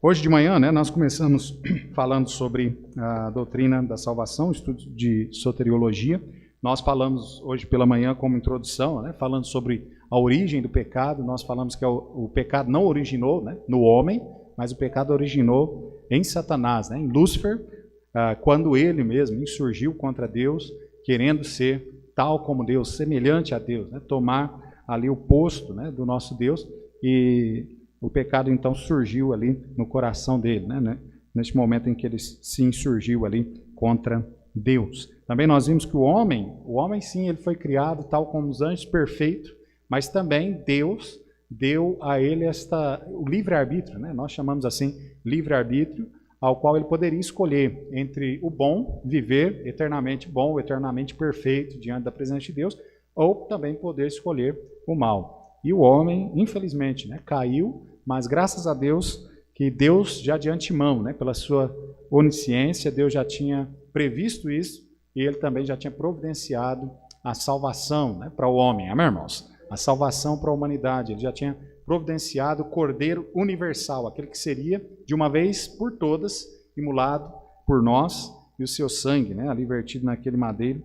Hoje de manhã, né, nós começamos falando sobre a doutrina da salvação, estudo de soteriologia. Nós falamos hoje pela manhã como introdução, né, falando sobre a origem do pecado. Nós falamos que o pecado não originou, né, no homem, mas o pecado originou em Satanás, né, em Lúcifer, quando ele mesmo insurgiu contra Deus, querendo ser tal como Deus, semelhante a Deus, né, tomar ali o posto, né, do nosso Deus. E o pecado então surgiu ali no coração dele, né, neste momento em que ele se insurgiu ali contra Deus. Também nós vimos que o homem sim, ele foi criado tal como os anjos, perfeito, mas também Deus deu a ele o livre-arbítrio, né? Nós chamamos assim livre-arbítrio, ao qual ele poderia escolher entre o bom, viver eternamente bom, eternamente perfeito diante da presença de Deus, ou também poder escolher o mal. E o homem, infelizmente, né, caiu, mas graças a Deus, que Deus já de antemão, né, pela sua onisciência, Deus já tinha previsto isso, e ele também já tinha providenciado a salvação, né, para o homem, amém, irmãos? A salvação para a humanidade, ele já tinha providenciado o Cordeiro Universal, aquele que seria, de uma vez por todas, imolado por nós, e o seu sangue, né, ali vertido naquele madeiro,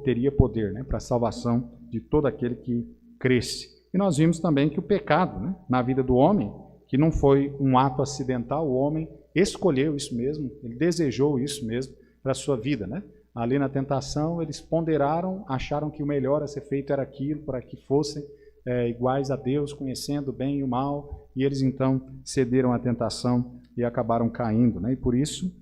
teria poder, né, para a salvação de todo aquele que cresce. E nós vimos também que o pecado, né, na vida do homem, que não foi um ato acidental, o homem escolheu isso mesmo, ele desejou isso mesmo para a sua vida, né? Ali na tentação, eles ponderaram, acharam que o melhor a ser feito era aquilo, para que fossem iguais a Deus, conhecendo o bem e o mal, e eles então cederam à tentação e acabaram caindo, né? E por isso,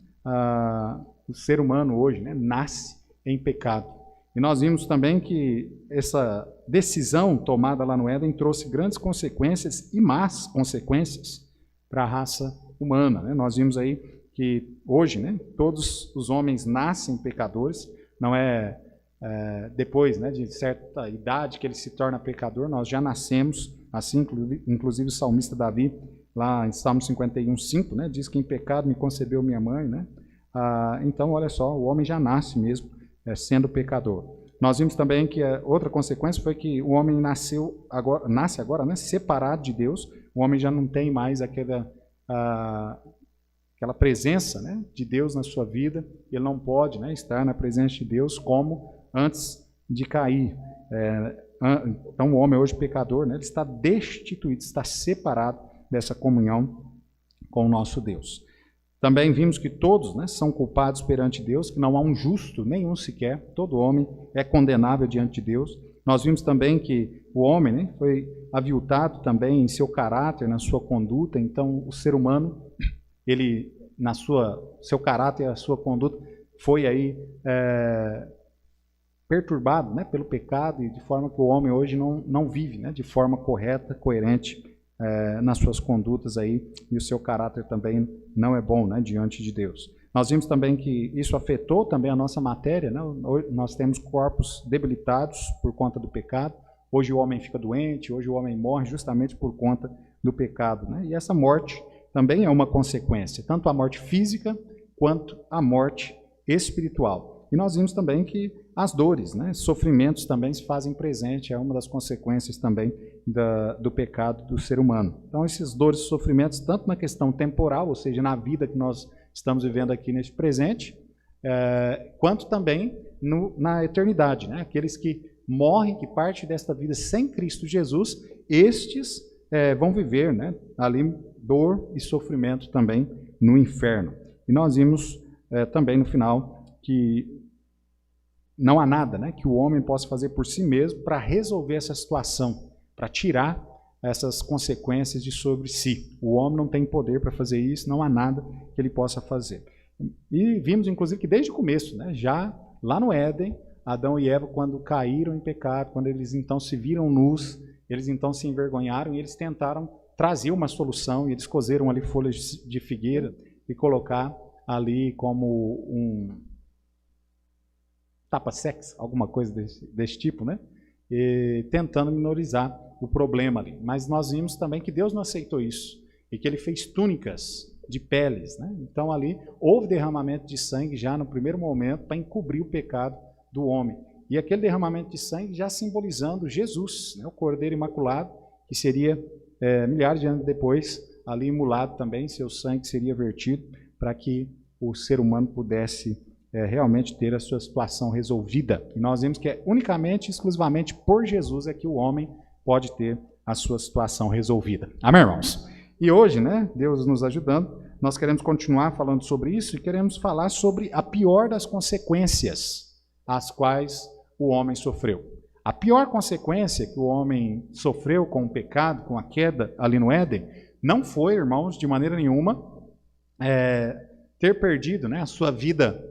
o ser humano hoje, né, nasce em pecado. E nós vimos também que essa decisão tomada lá no Éden trouxe grandes consequências e más consequências para a raça humana, né? Nós vimos aí que hoje, né, todos os homens nascem pecadores, não é depois, né, de certa idade que ele se torna pecador, nós já nascemos assim, inclusive o salmista Davi, lá em Salmo 51:5, né, diz que em pecado me concebeu minha mãe, né? Então, olha só, o homem já nasce mesmo sendo pecador. Nós vimos também que outra consequência foi que o homem nasce agora, né, separado de Deus. O homem já não tem mais aquela presença, né, de Deus na sua vida. Ele não pode, né, estar na presença de Deus como antes de cair. Então o homem hoje pecador, né, ele está destituído, está separado dessa comunhão com o nosso Deus. Também vimos que todos, né, são culpados perante Deus, que não há um justo, nenhum sequer, todo homem é condenável diante de Deus. Nós vimos também que o homem, né, foi aviltado também em seu caráter, na sua conduta. Então o ser humano, ele, seu caráter, a sua conduta, foi aí perturbado, né, pelo pecado, e de forma que o homem hoje não vive, né, de forma correta, coerente, nas suas condutas aí, e o seu caráter também não é bom, né, diante de Deus. Nós vimos também que isso afetou também a nossa matéria, né? Nós temos corpos debilitados por conta do pecado. Hoje o homem fica doente, hoje o homem morre justamente por conta do pecado, né? E essa morte também é uma consequência, tanto a morte física quanto a morte espiritual. E nós vimos também que as dores, né, sofrimentos também se fazem presente, é uma das consequências também do pecado do ser humano. Então esses dores e sofrimentos, tanto na questão temporal, ou seja, na vida que nós estamos vivendo aqui neste presente, quanto também na eternidade, né? Aqueles que morrem, que partem desta vida sem Cristo Jesus, estes vão viver, né, ali dor e sofrimento também no inferno. E nós vimos também no final que não há nada, né, que o homem possa fazer por si mesmo para resolver essa situação, para tirar essas consequências de sobre si. O homem não tem poder para fazer isso, não há nada que ele possa fazer. E vimos, inclusive, que desde o começo, né, já lá no Éden, Adão e Eva, quando caíram em pecado, quando eles então se viram nus, eles então se envergonharam e eles tentaram trazer uma solução, e eles cozeram ali folhas de figueira e colocar ali como um tapa-sexo, alguma coisa desse tipo, né? E tentando minorizar o problema ali. Mas nós vimos também que Deus não aceitou isso, e que ele fez túnicas de peles, né? Então ali houve derramamento de sangue já no primeiro momento para encobrir o pecado do homem. E aquele derramamento de sangue já simbolizando Jesus, né? O Cordeiro Imaculado, que seria milhares de anos depois ali imolado também, seu sangue seria vertido para que o ser humano pudesse realmente ter a sua situação resolvida. E nós vimos que é unicamente, exclusivamente por Jesus é que o homem pode ter a sua situação resolvida. Amém, irmãos? E hoje, né, Deus nos ajudando, nós queremos continuar falando sobre isso e queremos falar sobre a pior das consequências as quais o homem sofreu. A pior consequência que o homem sofreu com o pecado, com a queda ali no Éden, não foi, irmãos, de maneira nenhuma, ter perdido, né, a sua vida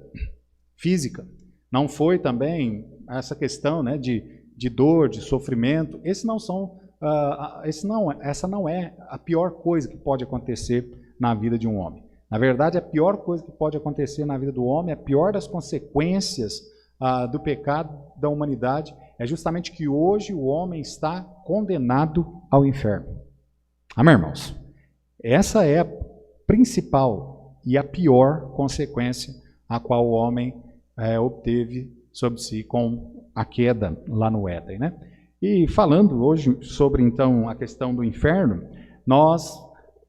física. Não foi também essa questão, né, de dor, de sofrimento. Essa não é a pior coisa que pode acontecer na vida de um homem. Na verdade, a pior coisa que pode acontecer na vida do homem, a pior das consequências do pecado da humanidade, é justamente que hoje o homem está condenado ao inferno. Amém, irmãos? Essa é a principal e a pior consequência a qual o homem obteve sobre si com a queda lá no Éden, né? E falando hoje sobre, então, a questão do inferno, nós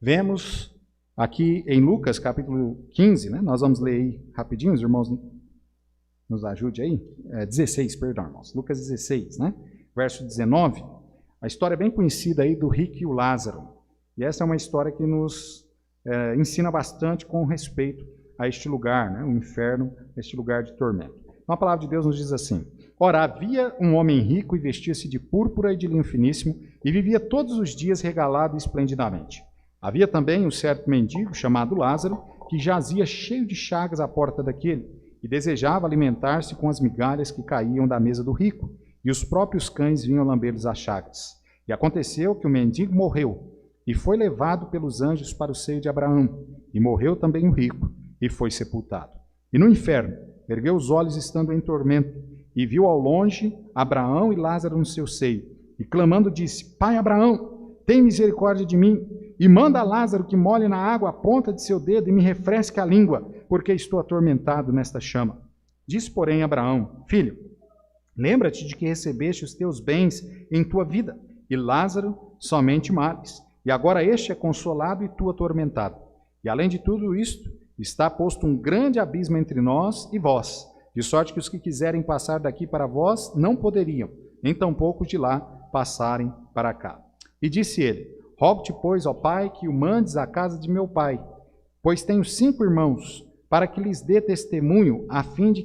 vemos aqui em Lucas, capítulo 15, né? Nós vamos ler aí rapidinho, os irmãos nos ajudem aí. 16, perdão, irmãos. Lucas 16, né? Verso 19. A história bem conhecida aí do rico e o Lázaro. E essa é uma história que nos ensina bastante com respeito a este lugar, né? O inferno, este lugar de tormento. Então a palavra de Deus nos diz assim: ora, havia um homem rico e vestia-se de púrpura e de linho finíssimo e vivia todos os dias regalado esplendidamente. Havia também um certo mendigo chamado Lázaro que jazia cheio de chagas à porta daquele e desejava alimentar-se com as migalhas que caíam da mesa do rico, e os próprios cães vinham lamber-lhes as chagas. E aconteceu que o mendigo morreu e foi levado pelos anjos para o seio de Abraão, e morreu também o rico e foi sepultado. E no inferno ergueu os olhos estando em tormento e viu ao longe Abraão e Lázaro no seu seio, e clamando disse: Pai Abraão, tem misericórdia de mim, e manda Lázaro que molhe na água a ponta de seu dedo e me refresque a língua, porque estou atormentado nesta chama. Disse, porém, Abraão: Filho, lembra-te de que recebeste os teus bens em tua vida, e Lázaro somente males, e agora este é consolado e tu atormentado. E além de tudo isto, está posto um grande abismo entre nós e vós, de sorte que os que quiserem passar daqui para vós não poderiam, nem tampouco de lá passarem para cá. E disse ele: Rogo-te, pois, ó Pai, que o mandes à casa de meu pai, pois tenho 5 irmãos, para que lhes dê testemunho, a fim de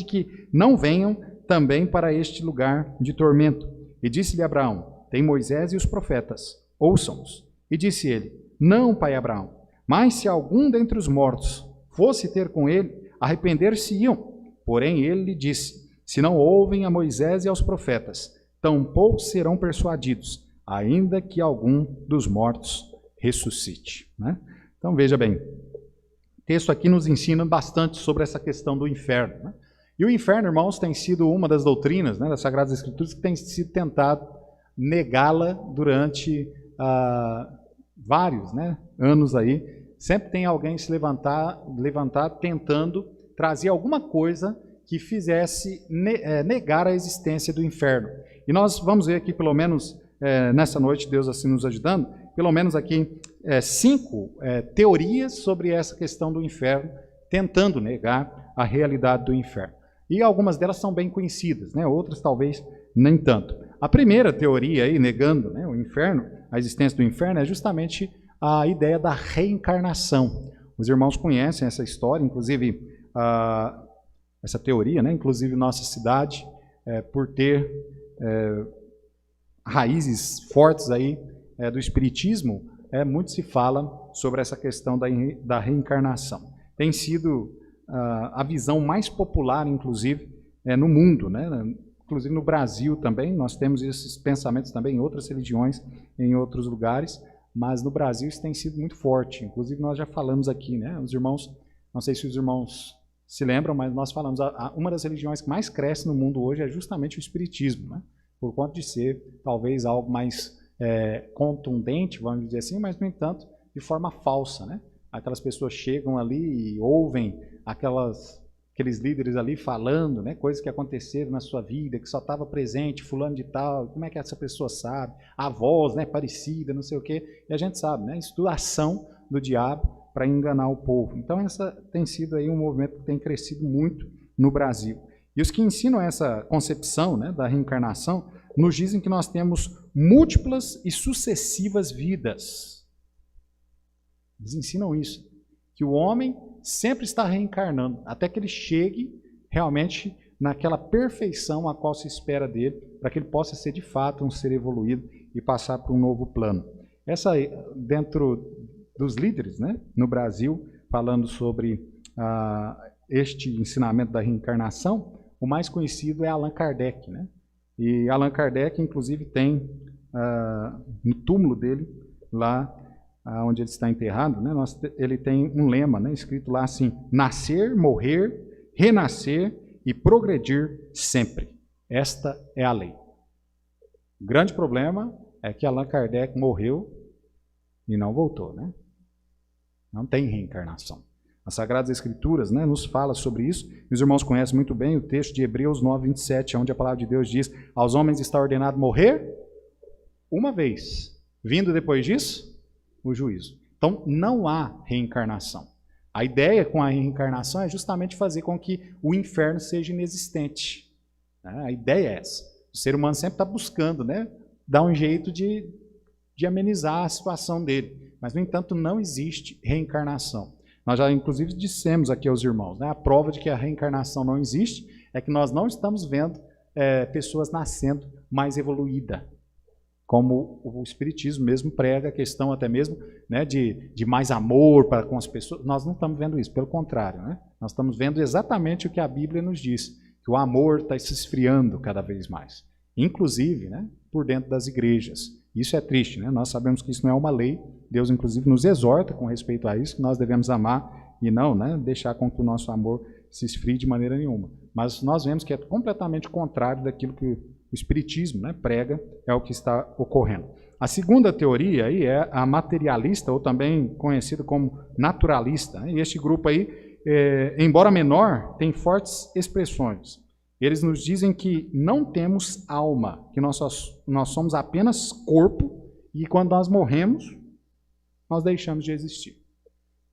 que não venham também para este lugar de tormento. E disse-lhe Abraão: Tem Moisés e os profetas, ouçam-os. E disse ele: Não, pai Abraão, mas se algum dentre os mortos fosse ter com ele, arrepender-se-iam. Porém ele lhe disse: Se não ouvem a Moisés e aos profetas, tampouco serão persuadidos, ainda que algum dos mortos ressuscite. Né? Então veja bem, o texto aqui nos ensina bastante sobre essa questão do inferno. Né? E o inferno, irmãos, tem sido uma das doutrinas, né, das Sagradas Escrituras que tem sido tentado negá-la durante vários, né, anos aí. Sempre tem alguém se levantar tentando trazer alguma coisa que fizesse negar a existência do inferno. E nós vamos ver aqui, pelo menos nessa noite, Deus assim nos ajudando, pelo menos aqui 5 teorias sobre essa questão do inferno, tentando negar a realidade do inferno. E algumas delas são bem conhecidas, né? Outras talvez nem tanto. A primeira teoria aí, negando, né, o inferno, a existência do inferno, é justamente a ideia da reencarnação. Os irmãos conhecem essa história, inclusive essa teoria, né? Inclusive nossa cidade, por ter raízes fortes aí do espiritismo, muito se fala sobre essa questão da reencarnação. Tem sido a visão mais popular, inclusive, no mundo, né? Inclusive no Brasil também, nós temos esses pensamentos também em outras religiões, em outros lugares, mas no Brasil isso tem sido muito forte. Inclusive nós já falamos aqui, né? Os irmãos, não sei se os irmãos se lembram, mas nós falamos, uma das religiões que mais cresce no mundo hoje é justamente o espiritismo, né? Por conta de ser talvez algo mais contundente, vamos dizer assim, mas no entanto de forma falsa, né? Aquelas pessoas chegam ali e ouvem aquelas aqueles líderes ali falando, né, coisas que aconteceram na sua vida, que só estava presente, fulano de tal, como é que essa pessoa sabe? A voz, né, parecida, não sei o quê. E a gente sabe, né, isso tudo ação do diabo para enganar o povo. Então, essa tem sido aí um movimento que tem crescido muito no Brasil. E os que ensinam essa concepção, né, da reencarnação, nos dizem que nós temos múltiplas e sucessivas vidas. Eles ensinam isso, que o homem sempre está reencarnando, até que ele chegue realmente naquela perfeição a qual se espera dele, para que ele possa ser de fato um ser evoluído e passar para um novo plano. Essa aí, dentro dos líderes, né, no Brasil, falando sobre este ensinamento da reencarnação, o mais conhecido é Allan Kardec, né? E Allan Kardec, inclusive, tem no túmulo dele, lá onde ele está enterrado, né, ele tem um lema, né, escrito lá assim: nascer, morrer, renascer e progredir sempre. Esta é a lei. O grande problema é que Allan Kardec morreu e não voltou, né? Não tem reencarnação. As Sagradas Escrituras, né, nos fala sobre isso. Os irmãos conhecem muito bem o texto de Hebreus 9, 27, onde a palavra de Deus diz: aos homens está ordenado morrer uma vez, vindo depois disso o juízo. Então, não há reencarnação. A ideia com a reencarnação é justamente fazer com que o inferno seja inexistente. A ideia é essa. O ser humano sempre está buscando, né, dar um jeito de amenizar a situação dele. Mas, no entanto, não existe reencarnação. Nós já, inclusive, dissemos aqui aos irmãos, né, a prova de que a reencarnação não existe é que nós não estamos vendo pessoas nascendo mais evoluídas. Como o Espiritismo mesmo prega a questão até mesmo, né, de mais amor para com as pessoas. Nós não estamos vendo isso, pelo contrário, né? Nós estamos vendo exatamente o que a Bíblia nos diz, que o amor está se esfriando cada vez mais, inclusive, né, por dentro das igrejas. Isso é triste, né? Nós sabemos que isso não é uma lei. Deus, inclusive, nos exorta com respeito a isso, que nós devemos amar e não, né, deixar com que o nosso amor se esfrie de maneira nenhuma. Mas nós vemos que é completamente contrário daquilo que o Espiritismo, né, prega, é o que está ocorrendo. A segunda teoria aí é a materialista, ou também conhecida como naturalista, né? E este grupo aí, embora menor, tem fortes expressões. Eles nos dizem que não temos alma, que nós somos apenas corpo, e quando nós morremos, nós deixamos de existir.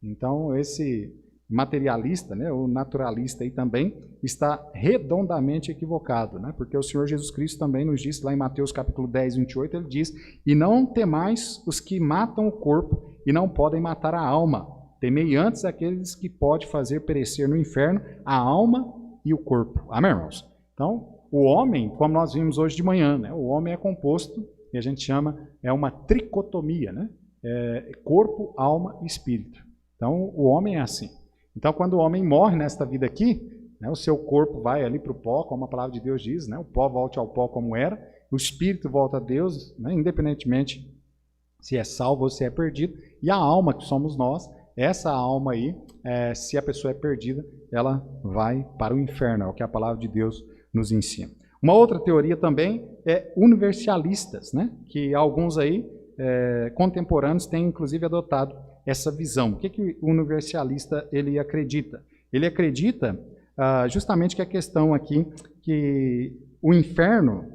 Então, esse materialista, né, o naturalista aí também, está redondamente equivocado, né, porque o Senhor Jesus Cristo também nos disse, lá em Mateus capítulo 10, 28, ele diz: e não temais os que matam o corpo e não podem matar a alma, temei antes aqueles que podem fazer perecer no inferno a alma e o corpo. Amém, irmãos? Então, o homem, como nós vimos hoje de manhã, né, o homem é composto, e a gente chama, é uma tricotomia, né, corpo, alma e espírito. Então, o homem é assim. Então, quando o homem morre nesta vida aqui, né, o seu corpo vai ali para o pó, como a palavra de Deus diz, né, o pó volte ao pó como era, o espírito volta a Deus, né, independentemente se é salvo ou se é perdido, e a alma, que somos nós, essa alma aí, se a pessoa é perdida, ela vai para o inferno, é o que a palavra de Deus nos ensina. Uma outra teoria também é universalistas, né, que alguns aí, contemporâneos, têm inclusive adotado essa visão. O que o universalista ele acredita? Ele acredita justamente que a questão aqui, que o inferno,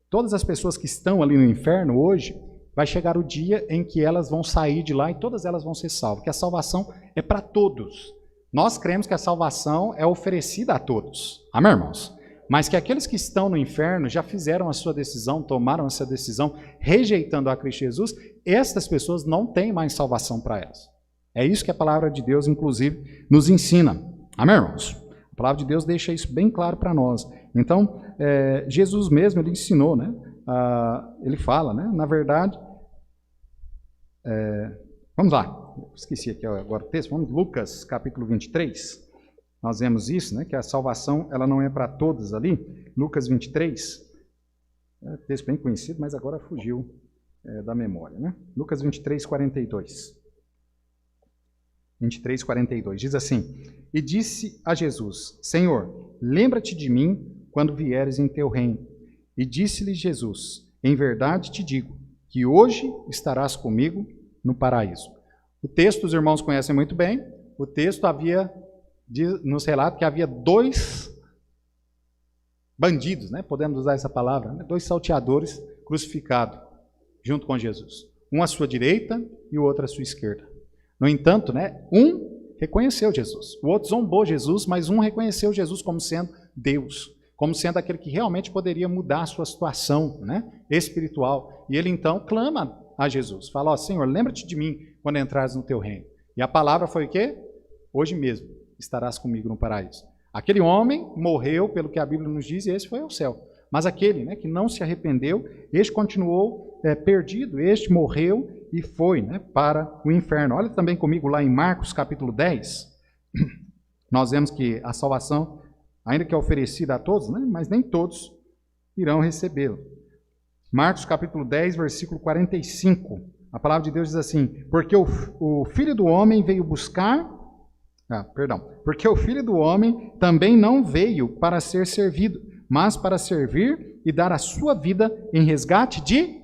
todas as pessoas que estão ali no inferno hoje, vai chegar o dia em que elas vão sair de lá e todas elas vão ser salvas, que a salvação é para todos. Nós cremos que a salvação é oferecida a todos. Amém, irmãos? Mas que aqueles que estão no inferno já fizeram a sua decisão, tomaram essa decisão, rejeitando a Cristo Jesus, estas pessoas não têm mais salvação para elas. É isso que a palavra de Deus, inclusive, nos ensina. Amém, irmãos? A palavra de Deus deixa isso bem claro para nós. Então, Jesus mesmo, ele ensinou, né? Ele fala, né? Na verdade, vamos lá, esqueci aqui agora o texto, vamos Lucas capítulo 23. Nós vemos isso, né, que a salvação ela não é para todos ali. Lucas 23, texto bem conhecido, mas agora fugiu da memória. Né? Lucas 23, 42. 23, 42, diz assim: e disse a Jesus: Senhor, lembra-te de mim quando vieres em teu reino. E disse-lhe Jesus: em verdade te digo, que hoje estarás comigo no paraíso. O texto os irmãos conhecem muito bem. O texto havia nos relata que havia 2 bandidos, né? Podemos usar essa palavra, né? 2 salteadores crucificados junto com Jesus. Um à sua direita e o outro à sua esquerda. No entanto, né, um reconheceu Jesus. O outro zombou Jesus, mas um reconheceu Jesus como sendo Deus, como sendo aquele que realmente poderia mudar a sua situação, né, espiritual. E ele então clama a Jesus. Fala, ó, Senhor, lembra-te de mim quando entrares no teu reino. E a palavra foi o quê? Hoje mesmo estarás comigo no paraíso. Aquele homem morreu, pelo que a Bíblia nos diz, e esse foi ao céu. Mas aquele, né, que não se arrependeu, este continuou perdido, este morreu e foi, né, para o inferno. Olha também comigo lá em Marcos capítulo 10. Nós vemos que a salvação, ainda que é oferecida a todos, né, mas nem todos irão recebê-la. Marcos capítulo 10, versículo 45. A palavra de Deus diz assim: porque o Filho do Homem veio buscar... porque o Filho do Homem também não veio para ser servido, mas para servir e dar a sua vida em resgate de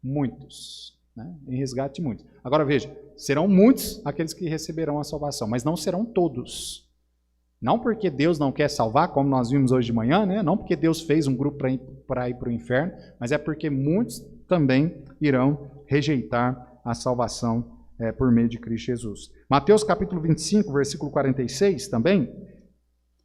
muitos. Né? Em resgate de muitos. Agora veja, serão muitos aqueles que receberão a salvação, mas não serão todos. Não porque Deus não quer salvar, como nós vimos hoje de manhã, né? Não porque Deus fez um grupo para ir para o inferno, mas é porque muitos também irão rejeitar a salvação por meio de Cristo Jesus. Mateus capítulo 25, versículo 46 também.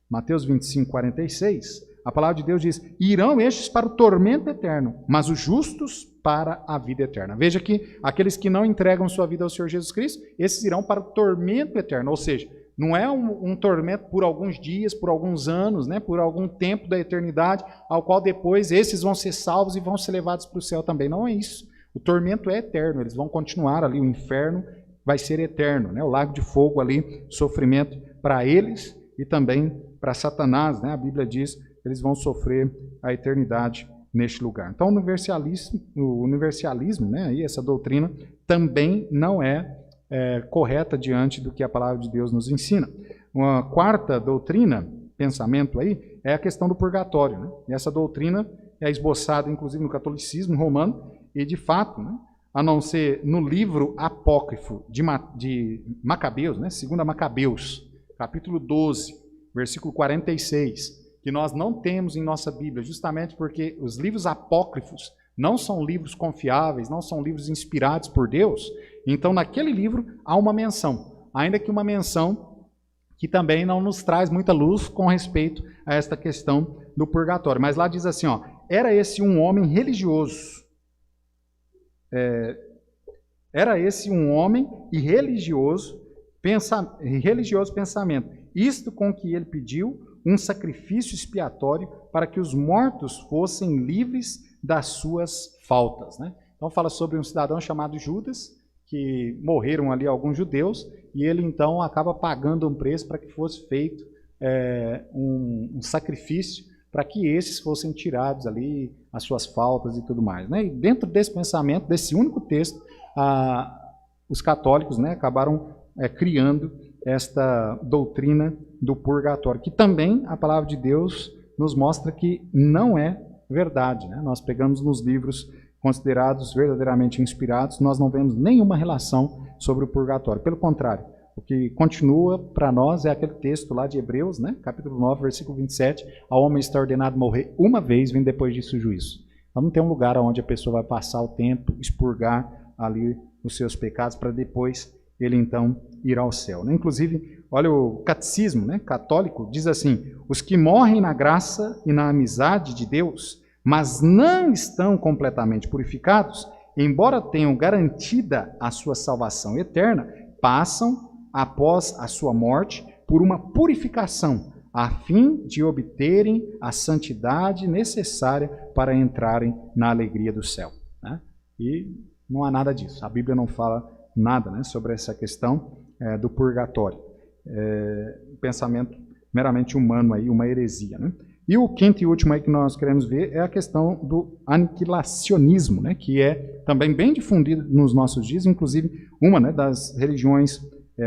Mateus 25, 46. A palavra de Deus diz: irão estes para o tormento eterno, mas os justos para a vida eterna. Veja que aqueles que não entregam sua vida ao Senhor Jesus Cristo, esses irão para o tormento eterno. Ou seja, não é um tormento por alguns dias, por alguns anos, né, por algum tempo da eternidade, ao qual depois esses vão ser salvos e vão ser levados para o céu também. Não é isso. O tormento é eterno, eles vão continuar ali, o inferno vai ser eterno, né? O lago de fogo ali, sofrimento para eles e também para Satanás, né? A Bíblia diz que eles vão sofrer a eternidade neste lugar. Então, o universalismo, né? E essa doutrina também não é correta diante do que a palavra de Deus nos ensina. Uma quarta doutrina, pensamento aí, é a questão do purgatório, né? E essa doutrina é esboçada, inclusive, no catolicismo romano, e de fato, né, a não ser no livro apócrifo de Macabeus, né, 2 Macabeus, capítulo 12, versículo 46, que nós não temos em nossa Bíblia, justamente porque os livros apócrifos não são livros confiáveis, não são livros inspirados por Deus. Então, naquele livro há uma menção, ainda que uma menção que também não nos traz muita luz com respeito a esta questão do purgatório. Mas lá diz assim, ó, era esse um homem religioso, e religioso pensamento. Isto com que ele pediu um sacrifício expiatório para que os mortos fossem livres das suas faltas. Né? Então fala sobre um cidadão chamado Judas, que morreram ali alguns judeus, e ele então acaba pagando um preço para que fosse feito um sacrifício para que esses fossem tirados ali, as suas faltas e tudo mais. Né? E dentro desse pensamento, desse único texto, os católicos, né, acabaram criando esta doutrina do purgatório, que também a palavra de Deus nos mostra que não é verdade. Né? Nós pegamos nos livros considerados verdadeiramente inspirados, nós não vemos nenhuma relação sobre o purgatório. Pelo contrário, o que continua para nós é aquele texto lá de Hebreus, né? Capítulo 9, versículo 27, ao homem está ordenado morrer uma vez, vem depois disso o juízo. Então não tem um lugar onde a pessoa vai passar o tempo, expurgar ali os seus pecados, para depois ele então ir ao céu. Né? Inclusive, olha o catecismo, né, católico, diz assim: os que morrem na graça e na amizade de Deus, mas não estão completamente purificados, embora tenham garantida a sua salvação eterna, passam após a sua morte, por uma purificação, a fim de obterem a santidade necessária para entrarem na alegria do céu. Né? E não há nada disso. A Bíblia não fala nada, né, sobre essa questão do purgatório. Pensamento meramente humano, aí, uma heresia. Né? E o quinto e último aí que nós queremos ver é a questão do aniquilacionismo, né, que é também bem difundido nos nossos dias, inclusive uma, né, das religiões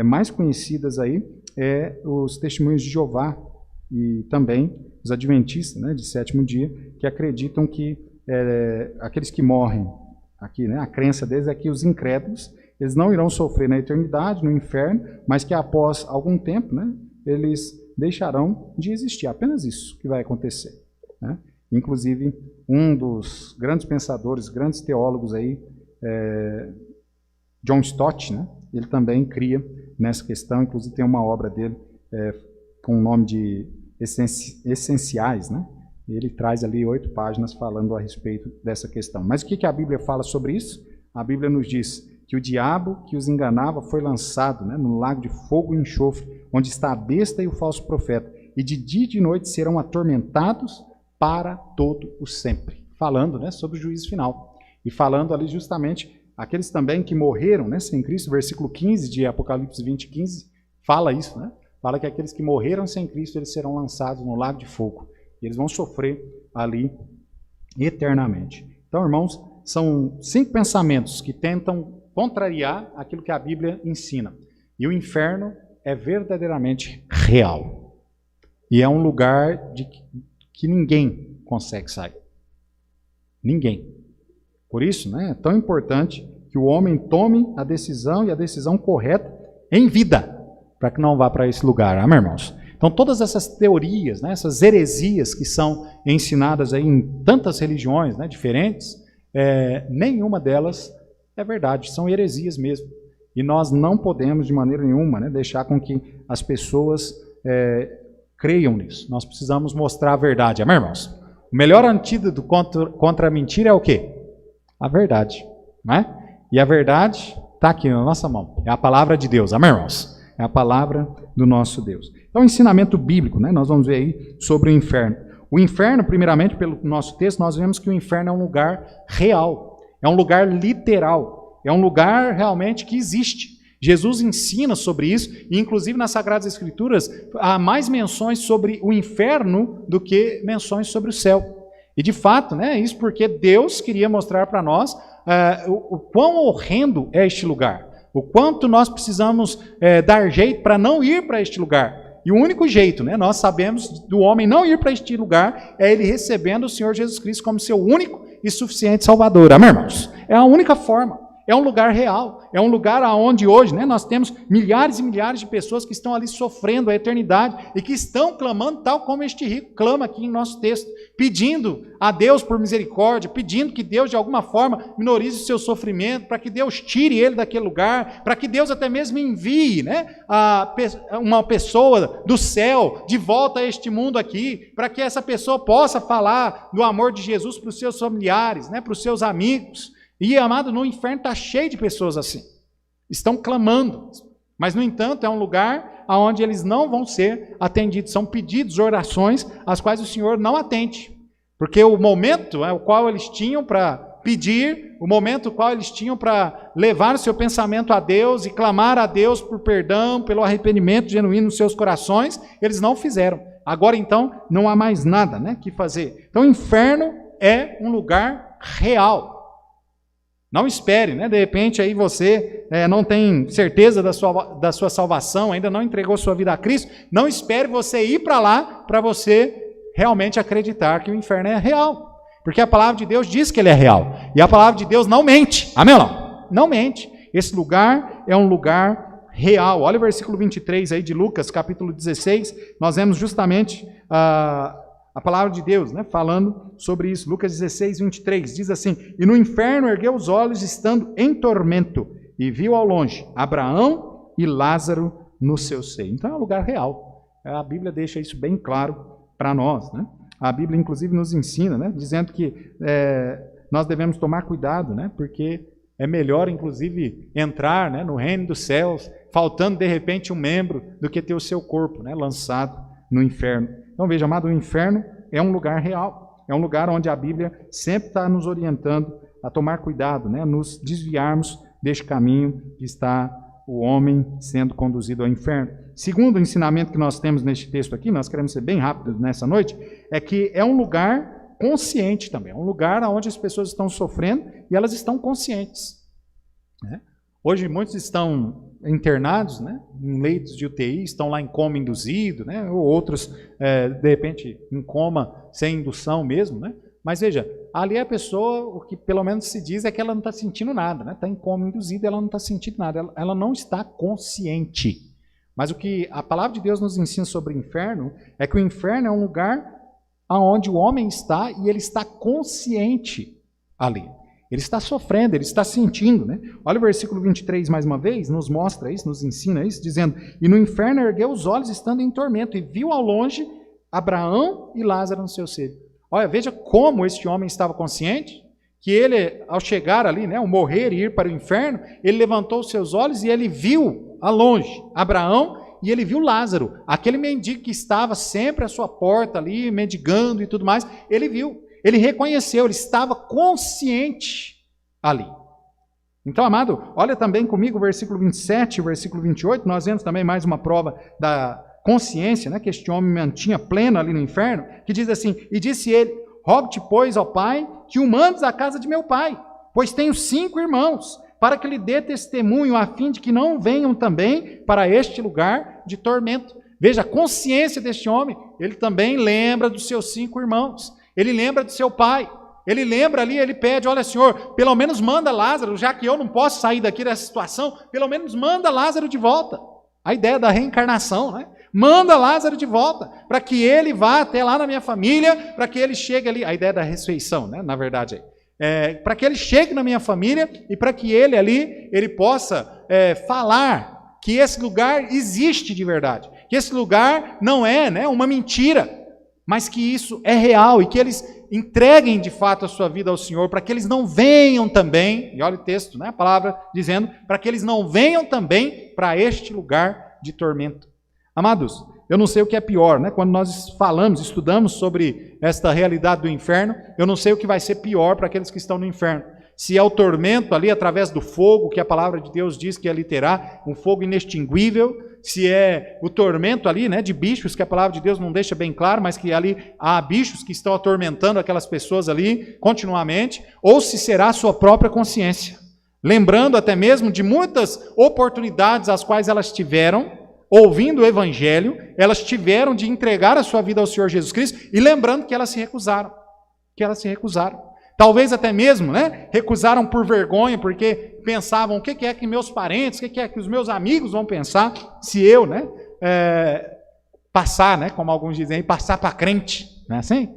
mais conhecidas aí é os Testemunhos de Jeová e também os Adventistas, né, de sétimo dia, que acreditam que aqueles que morrem aqui, né, a crença deles é que os incrédulos, eles não irão sofrer na eternidade, no inferno, mas que após algum tempo, né, eles deixarão de existir. Apenas isso que vai acontecer, né? Inclusive, um dos grandes pensadores, grandes teólogos aí, John Stott, né? Ele também cria nessa questão, inclusive tem uma obra dele com o nome de Essenciais, né? Ele traz ali 8 páginas falando a respeito dessa questão. Mas o que a Bíblia fala sobre isso? A Bíblia nos diz que o diabo que os enganava foi lançado, né, no lago de fogo e enxofre, onde está a besta e o falso profeta, e de dia e de noite serão atormentados para todo o sempre. Falando, né, sobre o juízo final. E falando ali justamente aqueles também que morreram, né, sem Cristo, versículo 15 de Apocalipse 20:15, fala isso, né? Fala que aqueles que morreram sem Cristo, eles serão lançados no lago de fogo. E eles vão sofrer ali eternamente. Então, irmãos, são 5 pensamentos que tentam contrariar aquilo que a Bíblia ensina. E o inferno é verdadeiramente real. E é um lugar que ninguém consegue sair. Ninguém. Por isso, né, é tão importante que o homem tome a decisão, e a decisão correta, em vida, para que não vá para esse lugar. Amém, irmãos? Então, todas essas teorias, né, essas heresias que são ensinadas aí em tantas religiões, né, diferentes, nenhuma delas é verdade, são heresias mesmo. E nós não podemos, de maneira nenhuma, né, deixar com que as pessoas creiam nisso. Nós precisamos mostrar a verdade. Amém, irmãos? O melhor antídoto contra a mentira é o quê? A verdade. Né? E a verdade está aqui na nossa mão. É a palavra de Deus. Amém, irmãos? É a palavra do nosso Deus. Então, ensinamento bíblico, né? Nós vamos ver aí sobre o inferno. O inferno, primeiramente, pelo nosso texto, nós vemos que o inferno é um lugar real, é um lugar literal, é um lugar realmente que existe. Jesus ensina sobre isso, e inclusive nas Sagradas Escrituras há mais menções sobre o inferno do que menções sobre o céu. E de fato, né, isso porque Deus queria mostrar para nós o quão horrendo é este lugar. O quanto nós precisamos dar jeito para não ir para este lugar. E o único jeito, né, nós sabemos, do homem não ir para este lugar, é ele recebendo o Senhor Jesus Cristo como seu único e suficiente Salvador. Amém, irmãos? É a única forma. É um lugar real. É um lugar onde hoje, né, nós temos milhares e milhares de pessoas que estão ali sofrendo a eternidade e que estão clamando, tal como este rico clama aqui em nosso texto, pedindo a Deus por misericórdia, pedindo que Deus de alguma forma minorize o seu sofrimento, para que Deus tire ele daquele lugar, para que Deus até mesmo envie, né, uma pessoa do céu de volta a este mundo aqui, para que essa pessoa possa falar do amor de Jesus para os seus familiares, né, para os seus amigos. E, amado, no inferno está cheio de pessoas assim. Estão clamando. Mas, no entanto, é um lugar onde eles não vão ser atendidos. São pedidos, orações, as quais o Senhor não atende. Porque o momento o qual eles tinham para pedir, o momento o qual eles tinham para levar o seu pensamento a Deus e clamar a Deus por perdão, pelo arrependimento genuíno nos seus corações, eles não fizeram. Agora, então, não há mais nada, né, que fazer. Então, o inferno é um lugar real. Não espere, né? De repente aí você não tem certeza da sua salvação, ainda não entregou sua vida a Cristo. Não espere você ir para lá para você realmente acreditar que o inferno é real. Porque a palavra de Deus diz que ele é real. E a palavra de Deus não mente. Amém ou não? Não mente. Esse lugar é um lugar real. Olha o versículo 23 aí de Lucas, capítulo 16. Nós vemos justamente a palavra de Deus, né, falando sobre isso. Lucas 16, 23, diz assim: E no inferno ergueu os olhos, estando em tormento, e viu ao longe Abraão e Lázaro no seu seio. Então é um lugar real. A Bíblia deixa isso bem claro para nós, né? A Bíblia, inclusive, nos ensina, né, dizendo que nós devemos tomar cuidado, né, porque é melhor, inclusive, entrar, né, no reino dos céus, faltando, de repente, um membro, do que ter o seu corpo, né, lançado no inferno. Então, veja, amado, o inferno é um lugar real. É um lugar onde a Bíblia sempre está nos orientando a tomar cuidado, né, nos desviarmos deste caminho que está o homem sendo conduzido ao inferno. Segundo o ensinamento que nós temos neste texto aqui, nós queremos ser bem rápidos nessa noite, é que é um lugar consciente também. É um lugar onde as pessoas estão sofrendo e elas estão conscientes, né? Hoje muitos estão internados, né, em leitos de UTI, estão lá em coma induzido, né, ou outros, de repente, em coma sem indução mesmo, né? Mas veja, ali a pessoa, o que pelo menos se diz é que ela não está sentindo nada, né? Está em coma induzido, ela não está sentindo nada, ela não está consciente. Mas o que a palavra de Deus nos ensina sobre o inferno é que o inferno é um lugar onde o homem está e ele está consciente ali. Ele está sofrendo, ele está sentindo, né? Olha o versículo 23 mais uma vez, nos mostra isso, nos ensina isso, dizendo: e no inferno ergueu os olhos estando em tormento e viu ao longe Abraão e Lázaro no seu seio. Olha, veja como este homem estava consciente, que ele, ao chegar ali, né, ao morrer e ir para o inferno, ele levantou os seus olhos e ele viu ao longe Abraão e ele viu Lázaro, aquele mendigo que estava sempre à sua porta ali, mendigando e tudo mais, ele viu, ele reconheceu, ele estava consciente ali. Então, amado, olha também comigo o versículo 27 e o versículo 28, nós vemos também mais uma prova da consciência, né, que este homem mantinha plena ali no inferno, que diz assim: e disse ele: rogo-te, pois, ao Pai, que o mandes à casa de meu pai, pois tenho 5 irmãos, para que lhe dê testemunho, a fim de que não venham também para este lugar de tormento. Veja, a consciência deste homem, ele também lembra dos seus 5 irmãos, ele lembra do seu pai, ele lembra ali, ele pede: olha, Senhor, pelo menos manda Lázaro, já que eu não posso sair daqui dessa situação, pelo menos manda Lázaro de volta. A ideia da reencarnação, né? Manda Lázaro de volta, para que ele vá até lá na minha família, para que ele chegue ali, a ideia da ressurreição, né? Na verdade, para que ele chegue na minha família e para que ele ali, ele possa falar que esse lugar existe de verdade, que esse lugar não é, né, uma mentira, mas que isso é real e que eles entreguem de fato a sua vida ao Senhor, para que eles não venham também, e olha o texto, né, a palavra dizendo, para que eles não venham também para este lugar de tormento. Amados, eu não sei o que é pior, né? Quando nós falamos, estudamos sobre esta realidade do inferno, eu não sei o que vai ser pior para aqueles que estão no inferno. Se é o tormento ali através do fogo, que a palavra de Deus diz que ali terá, um fogo inextinguível, se é o tormento ali, né, de bichos, que a palavra de Deus não deixa bem claro, mas que ali há bichos que estão atormentando aquelas pessoas ali continuamente, ou se será a sua própria consciência, lembrando até mesmo de muitas oportunidades às quais elas tiveram, ouvindo o Evangelho, elas tiveram de entregar a sua vida ao Senhor Jesus Cristo, e lembrando que elas se recusaram, Talvez até mesmo, né, recusaram por vergonha, porque pensavam: o que é que meus parentes, o que é que os meus amigos vão pensar se eu, né, passar, né, como alguns dizem, passar para crente, não é assim?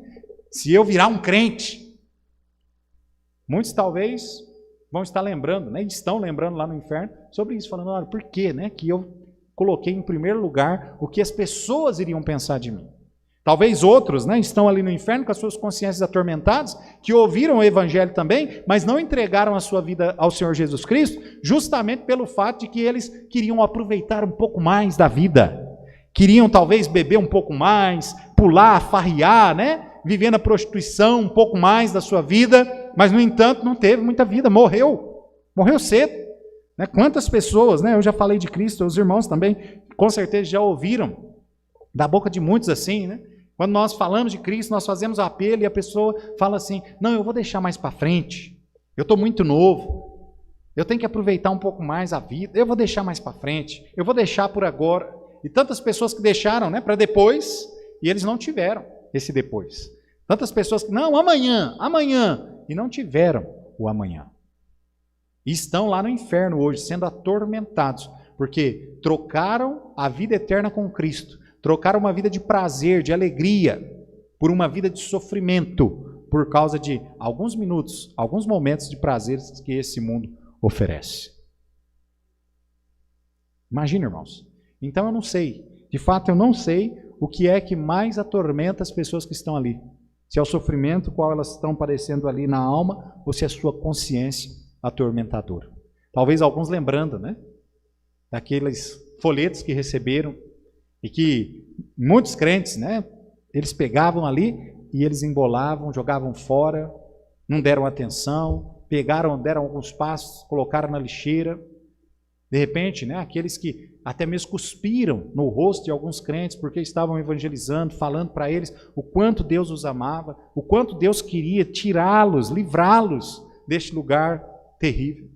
Se eu virar um crente. Muitos talvez vão estar lembrando, né, estão lembrando lá no inferno sobre isso, falando: olha, por que, né, que eu coloquei em primeiro lugar o que as pessoas iriam pensar de mim. Talvez outros, né, estão ali no inferno com as suas consciências atormentadas, que ouviram o Evangelho também, mas não entregaram a sua vida ao Senhor Jesus Cristo, justamente pelo fato de que eles queriam aproveitar um pouco mais da vida. Queriam talvez beber um pouco mais, pular, farrear, né, viver na prostituição um pouco mais da sua vida, mas no entanto não teve muita vida, morreu cedo. Né? Quantas pessoas, né? Eu já falei de Cristo, os irmãos também, com certeza já ouviram da boca de muitos assim, né? Quando nós falamos de Cristo, nós fazemos apelo e a pessoa fala assim: não, eu vou deixar mais para frente, eu estou muito novo, eu tenho que aproveitar um pouco mais a vida, eu vou deixar mais para frente, eu vou deixar por agora. E tantas pessoas que deixaram, né, para depois, e eles não tiveram esse depois. Tantas pessoas que, não, amanhã, e não tiveram o amanhã. E estão lá no inferno hoje, sendo atormentados, porque trocaram a vida eterna com Cristo, trocaram uma vida de prazer, de alegria, por uma vida de sofrimento, por causa de alguns minutos, alguns momentos de prazeres que esse mundo oferece. Imagina, irmãos. Então eu não sei, de fato eu não sei o que é que mais atormenta as pessoas que estão ali. Se é o sofrimento qual elas estão padecendo ali na alma, ou se é a sua consciência atormentadora. Talvez alguns lembrando, né, daqueles folhetos que receberam e que muitos crentes, né, eles pegavam ali e eles embolavam, jogavam fora, não deram atenção, pegaram, deram alguns passos, colocaram na lixeira. De repente, né, aqueles que até mesmo cuspiram no rosto de alguns crentes porque estavam evangelizando, falando para eles o quanto Deus os amava, o quanto Deus queria tirá-los, livrá-los deste lugar terrível.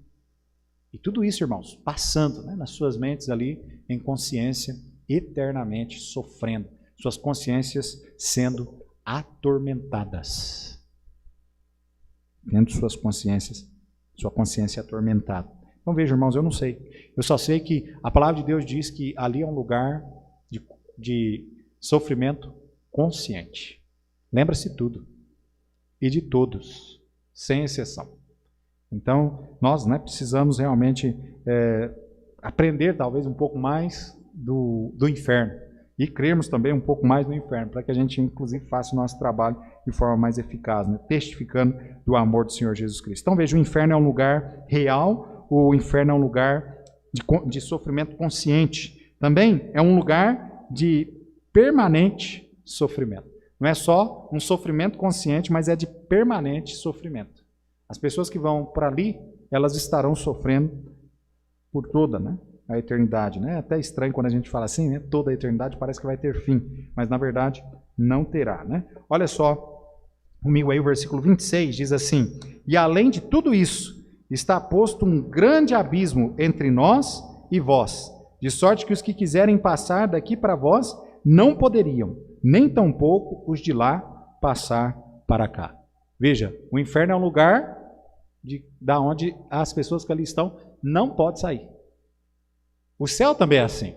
E tudo isso, irmãos, passando, né, nas suas mentes ali, em consciência, eternamente sofrendo, suas consciências sendo atormentadas. Tendo sua consciência atormentada. Então veja, irmãos, eu não sei. Eu só sei que a palavra de Deus diz que ali é um lugar de sofrimento consciente. Lembra-se tudo. E de todos, sem exceção. Então, nós precisamos realmente aprender talvez um pouco mais do inferno. E crermos também um pouco mais no inferno, para que a gente, inclusive, faça o nosso trabalho de forma mais eficaz, testificando do amor do Senhor Jesus Cristo. Então, veja, o inferno é um lugar real, o inferno é um lugar de sofrimento consciente. Também é um lugar de permanente sofrimento. Não é só um sofrimento consciente, mas é de permanente sofrimento. As pessoas que vão para ali, elas estarão sofrendo por toda a eternidade. É até estranho quando a gente fala assim, toda a eternidade parece que vai ter fim, mas na verdade não terá. Olha só comigo aí o versículo 26, diz assim: e além de tudo isso, está posto um grande abismo entre nós e vós, de sorte que os que quiserem passar daqui para vós não poderiam, nem tampouco os de lá passar para cá. Veja, o inferno é um lugar da onde as pessoas que ali estão não podem sair. O céu também é assim.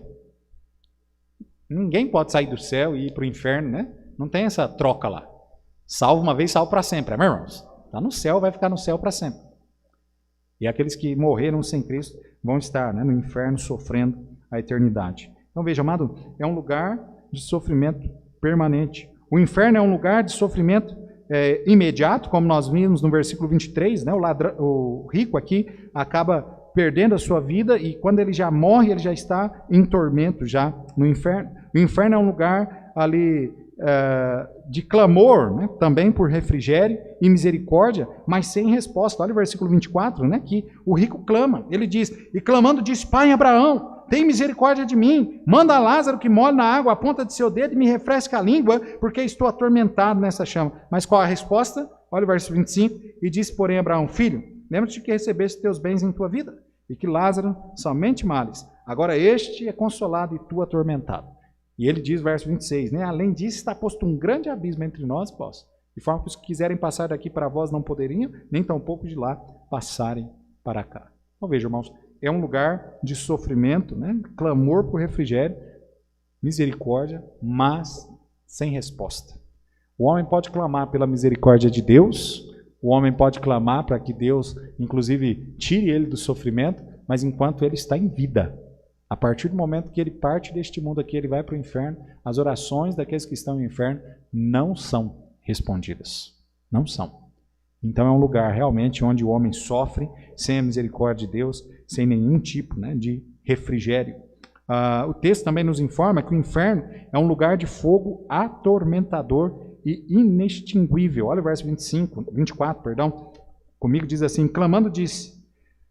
Ninguém pode sair do céu e ir para o inferno, Não tem essa troca lá. Salvo uma vez, salvo para sempre, meus irmãos. Está no céu, vai ficar no céu para sempre. E aqueles que morreram sem Cristo vão estar no inferno sofrendo a eternidade. Então veja, amado, é um lugar de sofrimento permanente. O inferno é um lugar de sofrimento imediato, como nós vimos no versículo 23, o rico aqui acaba perdendo a sua vida e quando ele já morre, ele já está em tormento já no inferno. O inferno é um lugar ali de clamor, também por refrigério e misericórdia, mas sem resposta. Olha o versículo 24, que o rico clama, ele diz, e clamando diz: Pai Abraão, tem misericórdia de mim, manda Lázaro que molhe na água a ponta de seu dedo e me refresque a língua, porque estou atormentado nessa chama. Mas qual a resposta? Olha o verso 25, e disse, porém, Abraão: Filho, lembra-te que recebeste teus bens em tua vida, e que Lázaro somente males. Agora este é consolado e tu atormentado. E ele diz, verso 26, além disso está posto um grande abismo entre nós e vós, de forma que os que quiserem passar daqui para vós não poderiam, nem tampouco de lá passarem para cá. Então veja, irmãos, é um lugar de sofrimento, clamor por refrigério, misericórdia, mas sem resposta. O homem pode clamar pela misericórdia de Deus, o homem pode clamar para que Deus, inclusive, tire ele do sofrimento, mas enquanto ele está em vida. A partir do momento que ele parte deste mundo aqui, ele vai para o inferno, as orações daqueles que estão no inferno não são respondidas. Não são. Então é um lugar realmente onde o homem sofre sem a misericórdia de Deus, sem nenhum tipo de refrigério. O texto também nos informa que o inferno é um lugar de fogo atormentador e inextinguível. Olha o verso 24, comigo diz assim: clamando disse: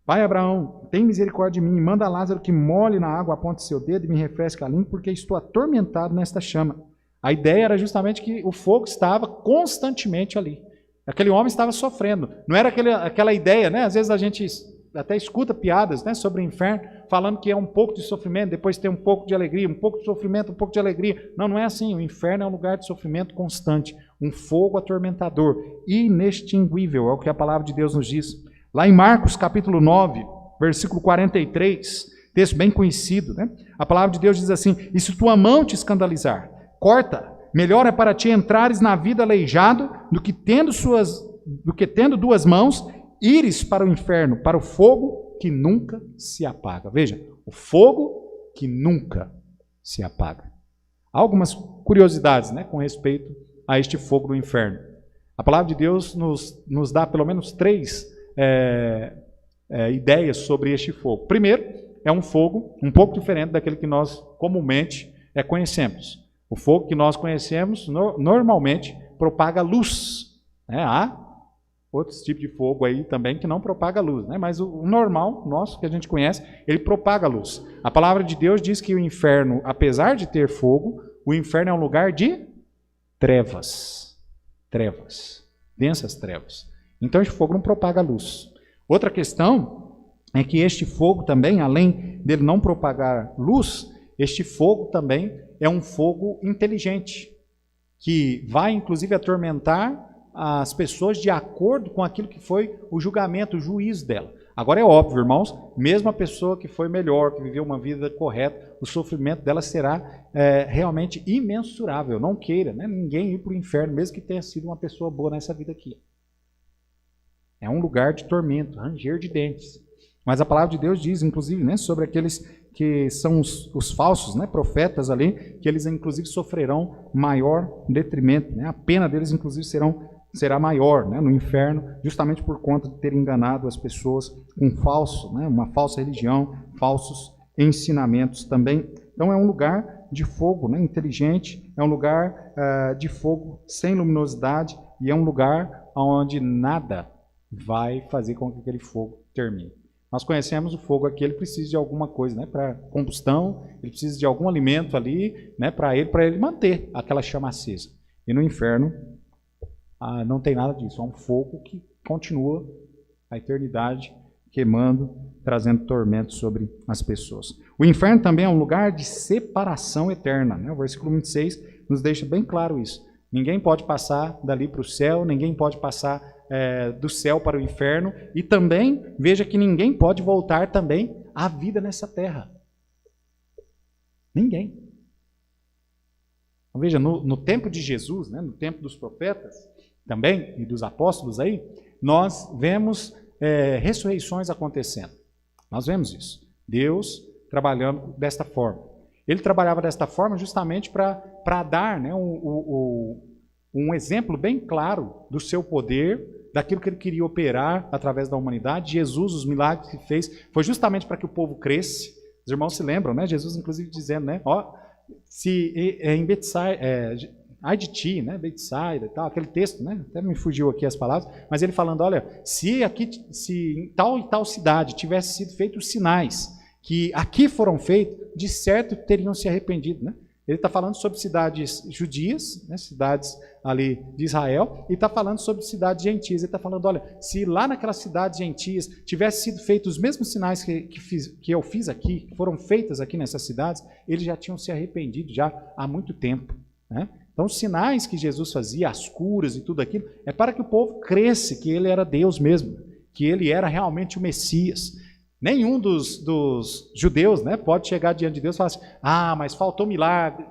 Pai Abraão, tem misericórdia de mim, manda Lázaro que molhe na água a ponta de seu dedo e me refresque a língua, porque estou atormentado nesta chama. A ideia era justamente que o fogo estava constantemente ali. Aquele homem estava sofrendo. Não era aquela ideia, às vezes a gente até escuta piadas sobre o inferno, falando que é um pouco de sofrimento, depois tem um pouco de alegria, um pouco de sofrimento, um pouco de alegria. Não, não é assim. O inferno é um lugar de sofrimento constante, um fogo atormentador, inextinguível, é o que a palavra de Deus nos diz. Lá em Marcos capítulo 9, versículo 43, texto bem conhecido, a palavra de Deus diz assim: e se tua mão te escandalizar, corta, melhor é para ti entrares na vida aleijado do que tendo duas mãos, ires para o inferno, para o fogo que nunca se apaga. Veja, o fogo que nunca se apaga. Há algumas curiosidades com respeito a este fogo do inferno. A palavra de Deus nos dá pelo menos três ideias sobre este fogo. Primeiro, é um fogo um pouco diferente daquele que nós comumente conhecemos. O fogo que nós conhecemos normalmente propaga luz. Há outros tipos de fogo aí também que não propaga luz, mas o normal, nosso, que a gente conhece, ele propaga luz. A palavra de Deus diz que o inferno, apesar de ter fogo, o inferno é um lugar de trevas. Trevas. Densas trevas. Então este fogo não propaga luz. Outra questão é que este fogo também, além dele não propagar luz, este fogo também é um fogo inteligente, que vai inclusive atormentar as pessoas de acordo com aquilo que foi o julgamento, o juízo dela. Agora é óbvio, irmãos, mesmo a pessoa que foi melhor, que viveu uma vida correta, o sofrimento dela será realmente imensurável. Não queira, né, ninguém ir para o inferno, mesmo que tenha sido uma pessoa boa nessa vida aqui. É um lugar de tormento, ranger de dentes. Mas a palavra de Deus diz, inclusive, né, sobre aqueles que são os falsos, né, profetas ali, que eles inclusive sofrerão maior detrimento, né, a pena deles inclusive será maior, né, no inferno, justamente por conta de ter enganado as pessoas com falso, né, uma falsa religião, falsos ensinamentos também. Então é um lugar de fogo, né, inteligente, é um lugar de fogo sem luminosidade e é um lugar onde nada vai fazer com que aquele fogo termine. Nós conhecemos o fogo aqui, ele precisa de alguma coisa, né, para combustão, ele precisa de algum alimento ali, né, para ele manter aquela chama acesa. E no inferno não tem nada disso, é um fogo que continua a eternidade queimando, trazendo tormento sobre as pessoas. O inferno também é um lugar de separação eterna, né? O versículo 26 nos deixa bem claro isso. Ninguém pode passar dali para o céu, ninguém pode passar do céu para o inferno, e também, veja que ninguém pode voltar também à vida nessa terra. Ninguém. Então, veja, no tempo de Jesus, né, no tempo dos profetas também, e dos apóstolos aí, nós vemos ressurreições acontecendo. Nós vemos isso. Deus trabalhando desta forma. Ele trabalhava desta forma justamente para dar, né, um exemplo bem claro do seu poder, daquilo que ele queria operar através da humanidade. Jesus, os milagres que fez, foi justamente para que o povo cresce. Os irmãos se lembram, né? Jesus, inclusive, dizendo, né? Ó, se em Betsaida, ai de ti, né? Betsaida e tal, aquele texto, né? Até me fugiu aqui as palavras, mas ele falando, olha, se em tal e tal cidade tivesse sido feitos os sinais que aqui foram feitos, de certo teriam se arrependido, né? Ele está falando sobre cidades judias, né, cidades ali de Israel, e está falando sobre cidades gentias. Ele está falando, olha, se lá naquelas cidades gentias tivesse sido feitos os mesmos sinais que eu fiz aqui, que foram feitos aqui nessas cidades, eles já tinham se arrependido já há muito tempo, né? Então, os sinais que Jesus fazia, as curas e tudo aquilo, é para que o povo cresça que ele era Deus mesmo, que ele era realmente o Messias. Nenhum dos judeus, né, pode chegar diante de Deus e falar assim, mas faltou milagre,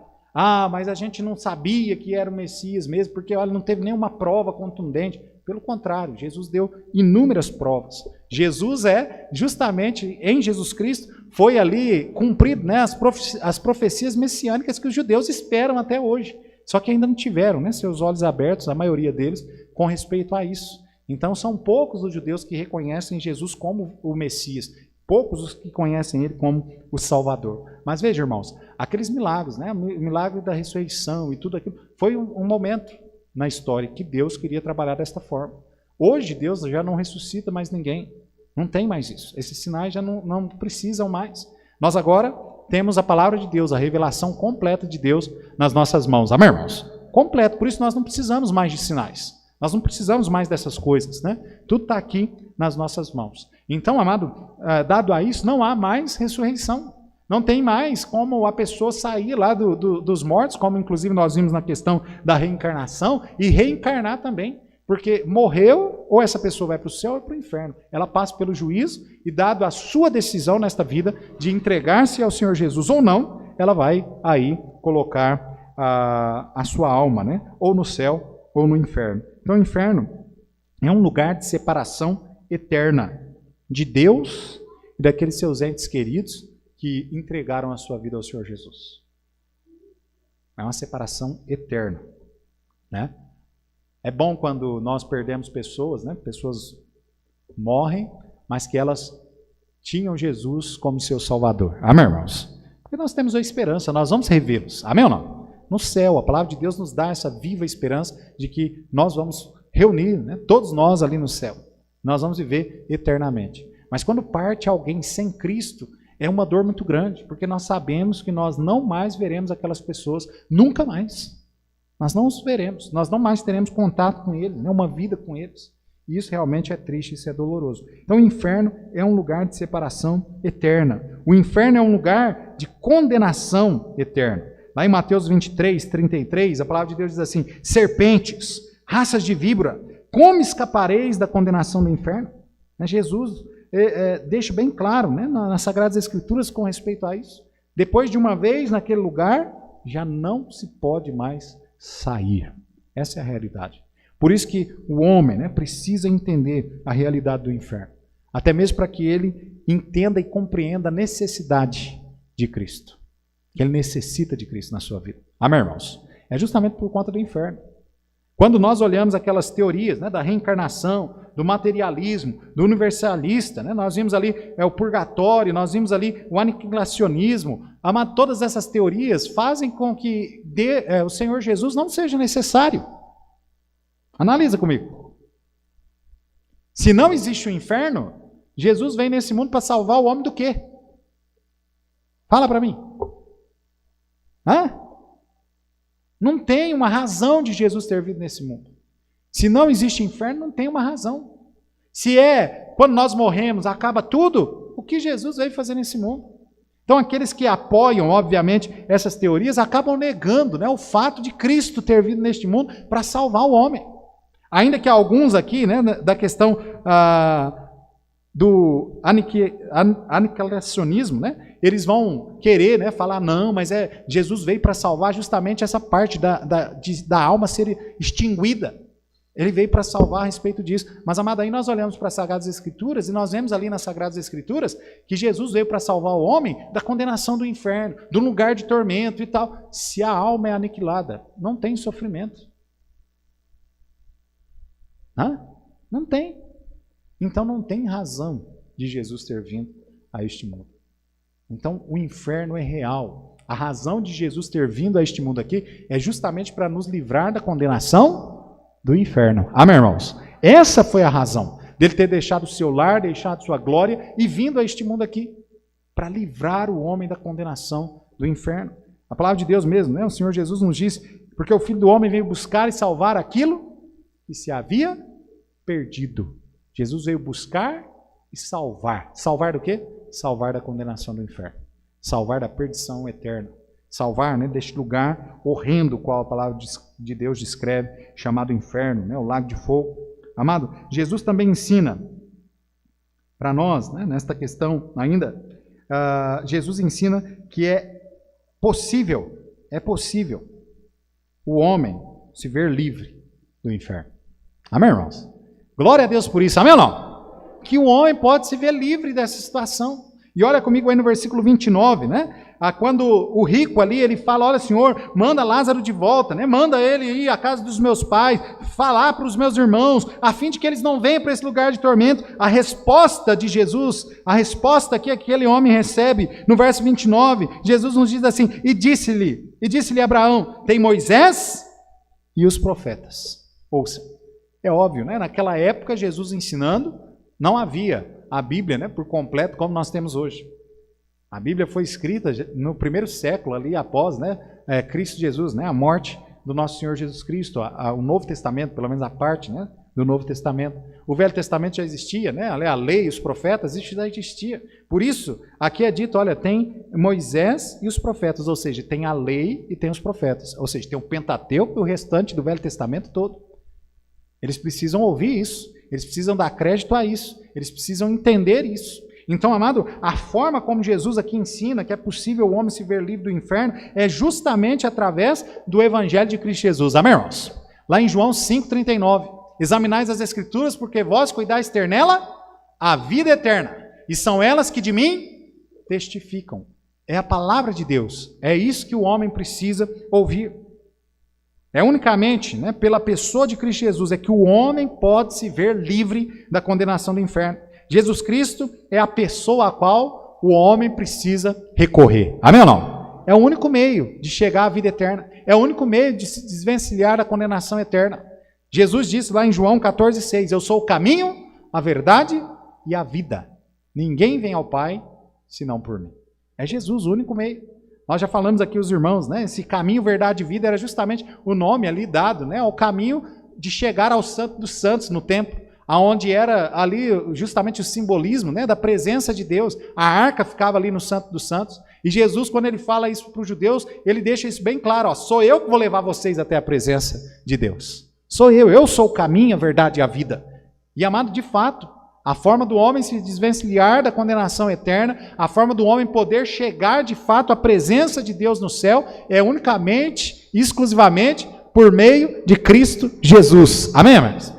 mas a gente não sabia que era o Messias mesmo, porque olha, não teve nenhuma prova contundente. Pelo contrário, Jesus deu inúmeras provas. Jesus justamente em Jesus Cristo, foi ali cumprido, né, as profecias messiânicas que os judeus esperam até hoje, só que ainda não tiveram, né, seus olhos abertos, a maioria deles, com respeito a isso. Então, são poucos os judeus que reconhecem Jesus como o Messias, poucos os que conhecem ele como o Salvador. Mas veja, irmãos, aqueles milagres, né, o milagre da ressurreição e tudo aquilo, foi um momento na história que Deus queria trabalhar desta forma. Hoje, Deus já não ressuscita mais ninguém, não tem mais isso. Esses sinais já não precisam mais. Nós agora temos a palavra de Deus, a revelação completa de Deus nas nossas mãos. Amém, irmãos? Completo, por isso nós não precisamos mais de sinais. Nós não precisamos mais dessas coisas, né? Tudo está aqui nas nossas mãos. Então, amado, dado a isso, não há mais ressurreição. Não tem mais como a pessoa sair lá dos mortos, como inclusive nós vimos na questão da reencarnação, e reencarnar também. Porque morreu, ou essa pessoa vai para o céu ou para o inferno. Ela passa pelo juízo, e dado a sua decisão nesta vida de entregar-se ao Senhor Jesus ou não, ela vai aí colocar a sua alma, né? Ou no céu ou no inferno. Então, o inferno é um lugar de separação eterna de Deus e daqueles seus entes queridos que entregaram a sua vida ao Senhor Jesus. É uma separação eterna, né? É bom quando nós perdemos pessoas, né? Pessoas morrem, mas que elas tinham Jesus como seu Salvador. Amém, irmãos? Porque nós temos a esperança, nós vamos revê-los. Amém ou não? No céu, a palavra de Deus nos dá essa viva esperança de que nós vamos reunir, né, todos nós ali no céu. Nós vamos viver eternamente. Mas quando parte alguém sem Cristo, é uma dor muito grande, porque nós sabemos que nós não mais veremos aquelas pessoas, nunca mais. Nós não os veremos, nós não mais teremos contato com eles, né, uma vida com eles. E isso realmente é triste, isso é doloroso. Então o inferno é um lugar de separação eterna. O inferno é um lugar de condenação eterna. Lá em Mateus 23, 33, a palavra de Deus diz assim, serpentes, raças de víbora, como escapareis da condenação do inferno? Jesus deixa bem claro, né, nas Sagradas Escrituras com respeito a isso. Depois de uma vez naquele lugar, já não se pode mais sair. Essa é a realidade. Por isso que o homem, né, precisa entender a realidade do inferno. Até mesmo para que ele entenda e compreenda a necessidade de Cristo. Que ele necessita de Cristo na sua vida. Amém, irmãos? É justamente por conta do inferno. Quando nós olhamos aquelas teorias, né, da reencarnação, do materialismo, do universalista, né, nós vimos ali o purgatório, nós vimos ali o aniquilacionismo, todas essas teorias fazem com que o Senhor Jesus não seja necessário. Analisa comigo. Se não existe o inferno, Jesus vem nesse mundo para salvar o homem do quê? Fala para mim. Não tem uma razão de Jesus ter vindo nesse mundo. Se não existe inferno, não tem uma razão. Se quando nós morremos, acaba tudo, o que Jesus veio fazer nesse mundo? Então, aqueles que apoiam, obviamente, essas teorias, acabam negando, né, o fato de Cristo ter vindo neste mundo para salvar o homem. Ainda que alguns aqui, né, da questão do aniquilacionismo, né, eles vão querer, né, falar, não, mas Jesus veio para salvar justamente essa parte da alma ser extinguida. Ele veio para salvar a respeito disso. Mas, amado, aí nós olhamos para as Sagradas Escrituras e nós vemos ali nas Sagradas Escrituras que Jesus veio para salvar o homem da condenação do inferno, do lugar de tormento e tal. Se a alma é aniquilada, não tem sofrimento. Não tem. Então não tem razão de Jesus ter vindo a este mundo. Então o inferno é real. A razão de Jesus ter vindo a este mundo aqui é justamente para nos livrar da condenação do inferno. Amém, irmãos? Essa foi a razão dele ter deixado o seu lar, deixado sua glória e vindo a este mundo aqui para livrar o homem da condenação do inferno. A palavra de Deus mesmo, né? O Senhor Jesus nos disse, porque o Filho do Homem veio buscar e salvar aquilo que se havia perdido. Jesus veio buscar e salvar. Salvar do quê? Salvar da condenação do inferno. Salvar da perdição eterna. Salvar, né, deste lugar horrendo, qual a palavra de Deus descreve, chamado inferno, né, o lago de fogo. Amado, Jesus também ensina para nós, né, nesta questão ainda, Jesus ensina que é possível o homem se ver livre do inferno. Amém, irmãos? Glória a Deus por isso, amém ou não? Que o homem pode se ver livre dessa situação. E olha comigo aí no versículo 29, né? Quando o rico ali, ele fala, olha, Senhor, manda Lázaro de volta, né? Manda ele ir à casa dos meus pais, falar para os meus irmãos, a fim de que eles não venham para esse lugar de tormento. A resposta de Jesus, a resposta que aquele homem recebe, no verso 29, Jesus nos diz assim, e disse-lhe Abraão, tem Moisés e os profetas. Ouça, é óbvio, né? Naquela época, Jesus ensinando, não havia a Bíblia, né, por completo, como nós temos hoje. A Bíblia foi escrita no primeiro século, ali após, né, Cristo Jesus, né, a morte do nosso Senhor Jesus Cristo, o Novo Testamento, pelo menos a parte, né, do Novo Testamento. O Velho Testamento já existia, né, a lei, os profetas, isso já existia. Por isso, aqui é dito, olha, tem Moisés e os profetas, ou seja, tem a lei e tem os profetas. Ou seja, tem o Pentateuco e o restante do Velho Testamento todo. Eles precisam ouvir isso, eles precisam dar crédito a isso, eles precisam entender isso. Então, amado, a forma como Jesus aqui ensina que é possível o homem se ver livre do inferno é justamente através do Evangelho de Cristo Jesus. Amém, irmãos? Lá em João 5,39, examinais as Escrituras, porque vós cuidais ter nela a vida eterna, e são elas que de mim testificam. É a palavra de Deus, é isso que o homem precisa ouvir. É unicamente, né, pela pessoa de Cristo Jesus é que o homem pode se ver livre da condenação do inferno. Jesus Cristo é a pessoa a qual o homem precisa recorrer. Amém ou não? É o único meio de chegar à vida eterna. É o único meio de se desvencilhar da condenação eterna. Jesus disse lá em João 14,6, eu sou o caminho, a verdade e a vida. Ninguém vem ao Pai senão por mim. É Jesus o único meio. Nós já falamos aqui, os irmãos, né? Esse caminho, verdade e vida era justamente o nome ali dado, né? O caminho de chegar ao Santo dos Santos no templo, aonde era ali justamente o simbolismo, né, da presença de Deus. A arca ficava ali no Santo dos Santos. E Jesus, quando ele fala isso para os judeus, ele deixa isso bem claro, ó, sou eu que vou levar vocês até a presença de Deus. Eu sou o caminho, a verdade e a vida. E amado, de fato, A forma do homem se desvencilhar da condenação eterna, a forma do homem poder chegar de fato à presença de Deus no céu, é unicamente, exclusivamente, por meio de Cristo Jesus. Amém, irmãos?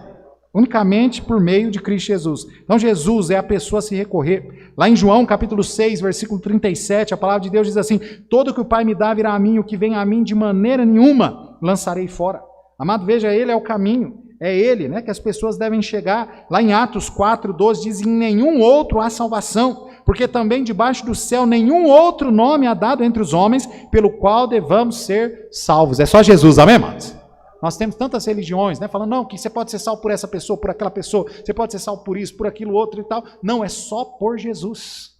Unicamente por meio de Cristo Jesus. Então Jesus é a pessoa a se recorrer. Lá em João capítulo 6, versículo 37, a palavra de Deus diz assim: todo que o Pai me dá virá a mim, o que vem a mim de maneira nenhuma lançarei fora. Amado, veja, ele é o caminho. É ele, né, que as pessoas devem chegar. Lá em Atos 4:12 diz: em nenhum outro há salvação, porque também debaixo do céu nenhum outro nome há dado entre os homens, pelo qual devamos ser salvos. É só Jesus, amém, irmãos? Nós temos tantas religiões, né, falando, não, que você pode ser salvo por essa pessoa, por aquela pessoa, você pode ser salvo por isso, por aquilo outro e tal. Não, é só por Jesus.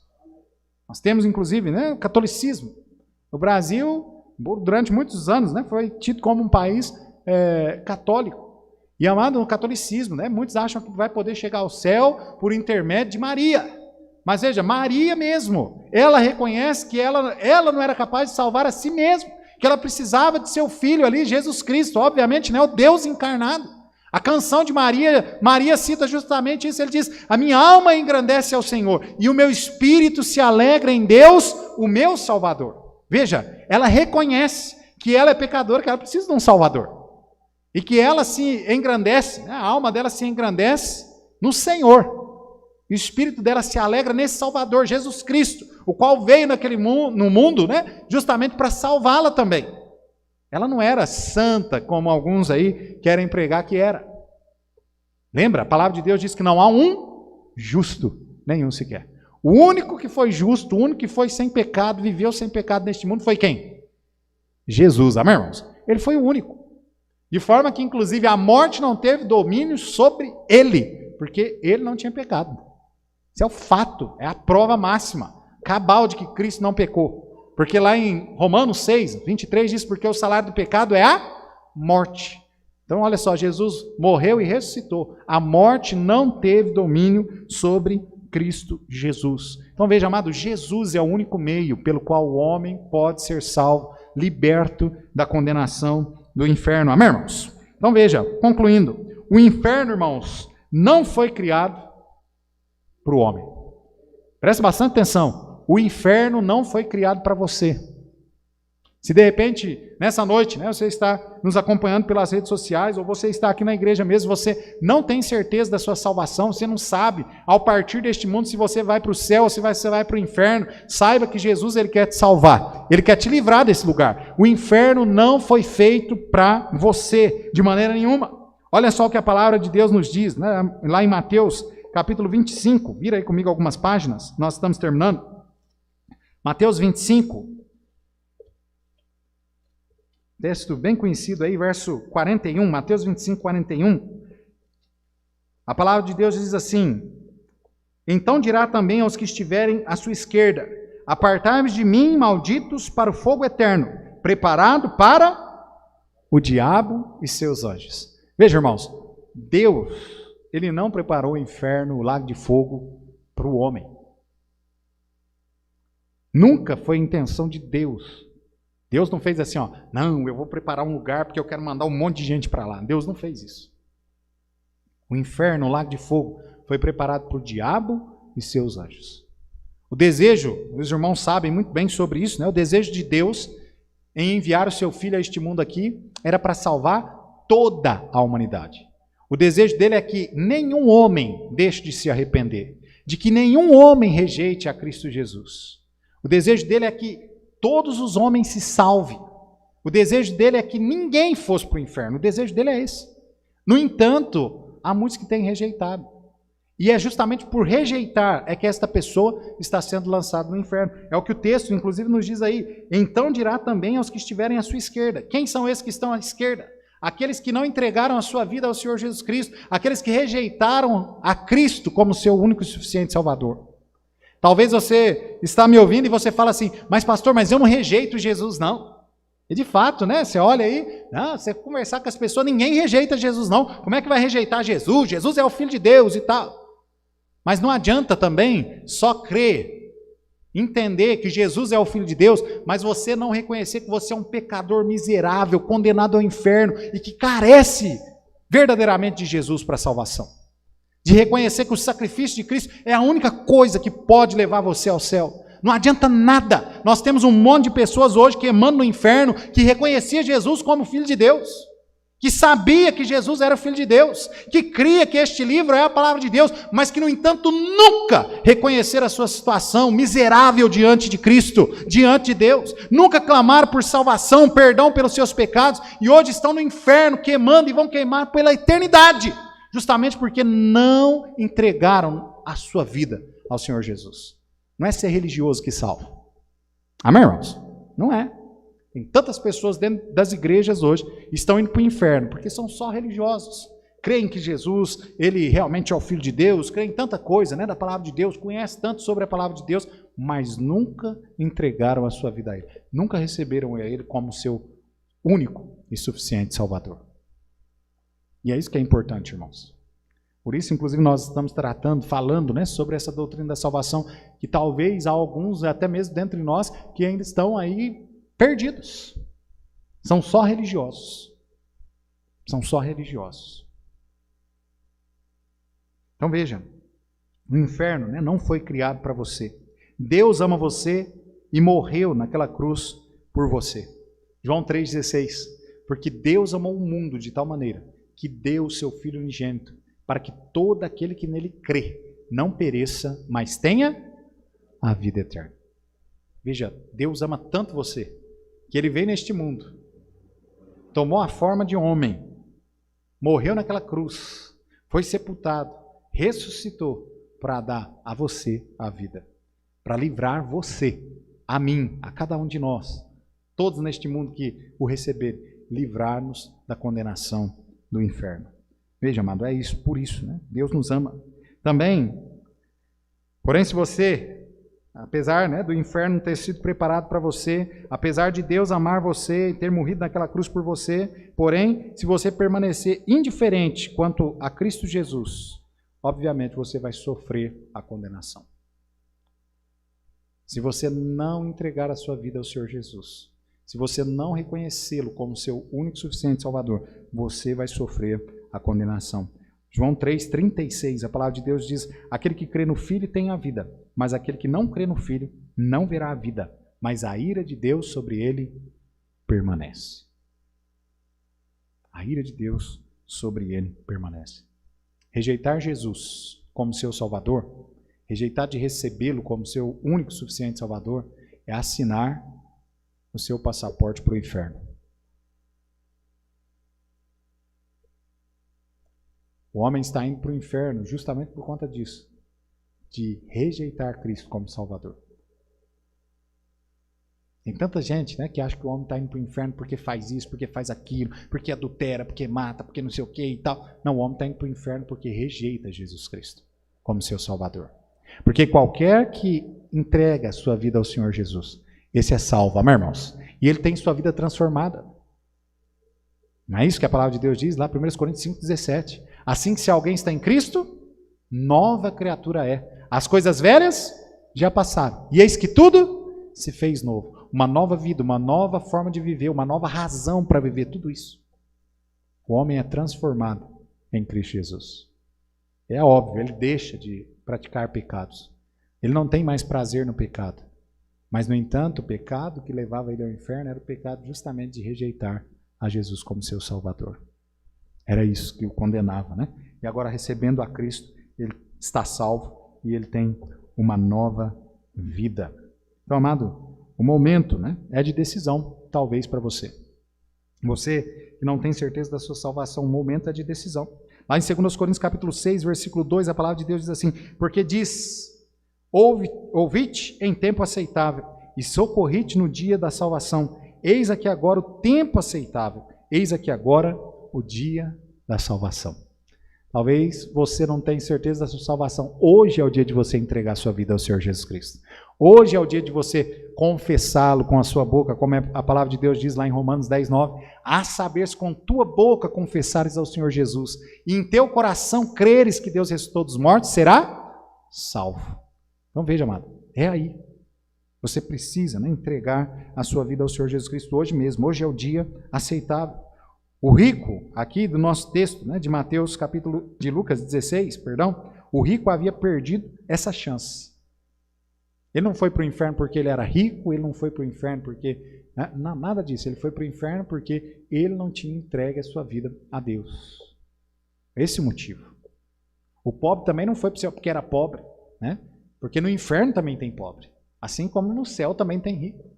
Nós temos, inclusive, né, o catolicismo. O Brasil, durante muitos anos, né, foi tido como um país católico. E amado, no catolicismo, né, muitos acham que vai poder chegar ao céu por intermédio de Maria. Mas veja, Maria mesmo, ela reconhece que ela não era capaz de salvar a si mesma, que ela precisava de seu filho ali, Jesus Cristo, obviamente, né, o Deus encarnado. A canção de Maria cita justamente isso, ele diz: a minha alma engrandece ao Senhor, e o meu espírito se alegra em Deus, o meu Salvador. Veja, ela reconhece que ela é pecadora, que ela precisa de um Salvador. E que ela se engrandece, né? A alma dela se engrandece no Senhor. E o espírito dela se alegra nesse Salvador, Jesus Cristo, o qual veio no mundo, né, justamente para salvá-la também. Ela não era santa, como alguns aí querem pregar que era. Lembra? A palavra de Deus diz que não há um justo, nenhum sequer. O único que foi justo, o único que foi sem pecado, viveu sem pecado neste mundo, foi quem? Jesus, amém, irmãos? Ele foi o único. De forma que, inclusive, a morte não teve domínio sobre ele, porque ele não tinha pecado. Isso é o fato, é a prova máxima, cabal de que Cristo não pecou. Porque lá em Romanos 6, 23 diz: porque o salário do pecado é a morte. Então, olha só, Jesus morreu e ressuscitou. A morte não teve domínio sobre Cristo Jesus. Então, veja, amado, Jesus é o único meio pelo qual o homem pode ser salvo, liberto da condenação do inferno. Amém, irmãos? Então veja, concluindo, o inferno, irmãos, não foi criado para o homem. Preste bastante atenção, o inferno não foi criado para você. Se de repente, nessa noite, né, você está nos acompanhando pelas redes sociais, ou você está aqui na igreja mesmo, você não tem certeza da sua salvação, você não sabe, ao partir deste mundo, se você vai para o céu ou se você vai para o inferno, saiba que Jesus, ele quer te salvar, ele quer te livrar desse lugar. O inferno não foi feito para você, de maneira nenhuma. Olha só o que a palavra de Deus nos diz, né, lá em Mateus, capítulo 25, vira aí comigo algumas páginas, nós estamos terminando. Mateus 25, texto bem conhecido aí, verso 41, Mateus 25, 41. A palavra de Deus diz assim: então dirá também aos que estiverem à sua esquerda: apartai-vos de mim, malditos, para o fogo eterno, preparado para o diabo e seus anjos. Veja, irmãos, Deus, ele não preparou o inferno, o lago de fogo, para o homem. Nunca foi a intenção de Deus. Deus não fez assim, ó, não, eu vou preparar um lugar porque eu quero mandar um monte de gente para lá. Deus não fez isso. O inferno, o lago de fogo, foi preparado para o diabo e seus anjos. O desejo, os irmãos sabem muito bem sobre isso, né? O desejo de Deus em enviar o seu filho a este mundo aqui era para salvar toda a humanidade. O desejo dele é que nenhum homem deixe de se arrepender, de que nenhum homem rejeite a Cristo Jesus. O desejo dele é que todos os homens se salvem. O desejo dele é que ninguém fosse para o inferno. O desejo dele é esse. No entanto, há muitos que têm rejeitado. E é justamente por rejeitar é que esta pessoa está sendo lançada no inferno. É o que o texto, inclusive, nos diz aí. Então dirá também aos que estiverem à sua esquerda. Quem são esses que estão à esquerda? Aqueles que não entregaram a sua vida ao Senhor Jesus Cristo. Aqueles que rejeitaram a Cristo como seu único e suficiente Salvador. Talvez você está me ouvindo e você fala assim: mas pastor, mas eu não rejeito Jesus, não. E de fato, né? Você olha aí, não, você conversar com as pessoas, ninguém rejeita Jesus, não. Como é que vai rejeitar Jesus? Jesus é o Filho de Deus e tal. Mas não adianta também só crer, entender que Jesus é o Filho de Deus, mas você não reconhecer que você é um pecador miserável, condenado ao inferno e que carece verdadeiramente de Jesus para a salvação. de reconhecer que o sacrifício de Cristo é a única coisa que pode levar você ao céu. Não adianta nada. Nós temos um monte de pessoas hoje queimando no inferno, que reconhecia Jesus como Filho de Deus, que sabia que Jesus era o Filho de Deus, que cria que este livro é a palavra de Deus, mas que, no entanto, nunca reconheceram a sua situação miserável diante de Cristo, diante de Deus, nunca clamaram por salvação, perdão pelos seus pecados, e hoje estão no inferno queimando e vão queimar pela eternidade, justamente porque não entregaram a sua vida ao Senhor Jesus. Não é ser religioso que salva. Amém, irmãos? Não é. Tem tantas pessoas dentro das igrejas hoje que estão indo para o inferno, porque são só religiosos. Creem que Jesus, ele realmente é o Filho de Deus, creem em tanta coisa, né, da palavra de Deus, conhecem tanto sobre a palavra de Deus, mas nunca entregaram a sua vida a Ele. Nunca receberam a Ele como seu único e suficiente Salvador. E é isso que é importante, irmãos. Por isso, inclusive, nós estamos falando, né, sobre essa doutrina da salvação, que talvez há alguns, até mesmo dentre nós, que ainda estão aí perdidos. São só religiosos. São só religiosos. Então veja, o inferno, né, não foi criado para você. Deus ama você e morreu naquela cruz por você. João 3,16. Porque Deus amou o mundo de tal maneira que deu o seu Filho unigênito, para que todo aquele que nele crê não pereça, mas tenha a vida eterna. Veja, Deus ama tanto você, que Ele veio neste mundo, tomou a forma de homem, morreu naquela cruz, foi sepultado, ressuscitou para dar a você a vida, para livrar você, a mim, a cada um de nós, todos neste mundo que o receberem, livrar-nos da condenação do inferno. Veja, amado, é isso, por isso, né? Deus nos ama. Também, porém, se você, apesar, né, do inferno ter sido preparado para você, apesar de Deus amar você e ter morrido naquela cruz por você, porém, se você permanecer indiferente quanto a Cristo Jesus, obviamente você vai sofrer a condenação. Se você não entregar a sua vida ao Senhor Jesus, se você não reconhecê-lo como seu único e suficiente Salvador, você vai sofrer a condenação. João 3,36, a palavra de Deus diz: aquele que crê no Filho tem a vida, mas aquele que não crê no Filho não verá a vida, mas a ira de Deus sobre ele permanece. A ira de Deus sobre ele permanece. Rejeitar Jesus como seu Salvador, rejeitar de recebê-lo como seu único e suficiente Salvador, é assinar o seu passaporte para o inferno. O homem está indo para o inferno justamente por conta disso, de rejeitar Cristo como Salvador. Tem tanta gente, né, que acha que o homem está indo para o inferno porque faz isso, porque faz aquilo, porque adultera, porque mata, porque não sei o que e tal. Não, o homem está indo para o inferno porque rejeita Jesus Cristo como seu Salvador. Porque qualquer que entrega a sua vida ao Senhor Jesus, esse é salvo, amém, irmãos? E ele tem sua vida transformada. Não é isso que a palavra de Deus diz lá, 1 Coríntios 5,17. Assim que se alguém está em Cristo, nova criatura é. As coisas velhas já passaram. E eis que tudo se fez novo. Uma nova vida, uma nova forma de viver, uma nova razão para viver, tudo isso. O homem é transformado em Cristo Jesus. É óbvio, ele deixa de praticar pecados. Ele não tem mais prazer no pecado. Mas, no entanto, o pecado que levava ele ao inferno era o pecado justamente de rejeitar a Jesus como seu Salvador. Era isso que o condenava, né? E agora, recebendo a Cristo, ele está salvo e ele tem uma nova vida. Então, amado, o momento, né, é de decisão, talvez, para você. Você que não tem certeza da sua salvação, o momento é de decisão. Lá em 2 Coríntios capítulo 6, versículo 2, a palavra de Deus diz assim: porque diz, ouvi-te em tempo aceitável, e socorri-te no dia da salvação. Eis aqui agora o tempo aceitável, eis aqui agora o dia da salvação. Talvez você não tenha certeza da sua salvação. Hoje é o dia de você entregar a sua vida ao Senhor Jesus Cristo. Hoje é o dia de você confessá-lo com a sua boca, como a palavra de Deus diz lá em Romanos 10, 9. A saber, se com tua boca confessares ao Senhor Jesus e em teu coração creres que Deus ressuscitou dos mortos, será salvo. Então veja, amado, é aí. Você precisa, né, entregar a sua vida ao Senhor Jesus Cristo hoje mesmo. Hoje é o dia aceitável. O rico, aqui do nosso texto, né, de Mateus, de Lucas 16, perdão, o rico havia perdido essa chance. Ele não foi para o inferno porque ele era rico, ele não foi para o inferno porque... Não, nada disso, ele foi para o inferno porque ele não tinha entregue a sua vida a Deus. Esse é o motivo. O pobre também não foi para o céu porque era pobre, né? Porque no inferno também tem pobre. Assim como no céu também tem rico.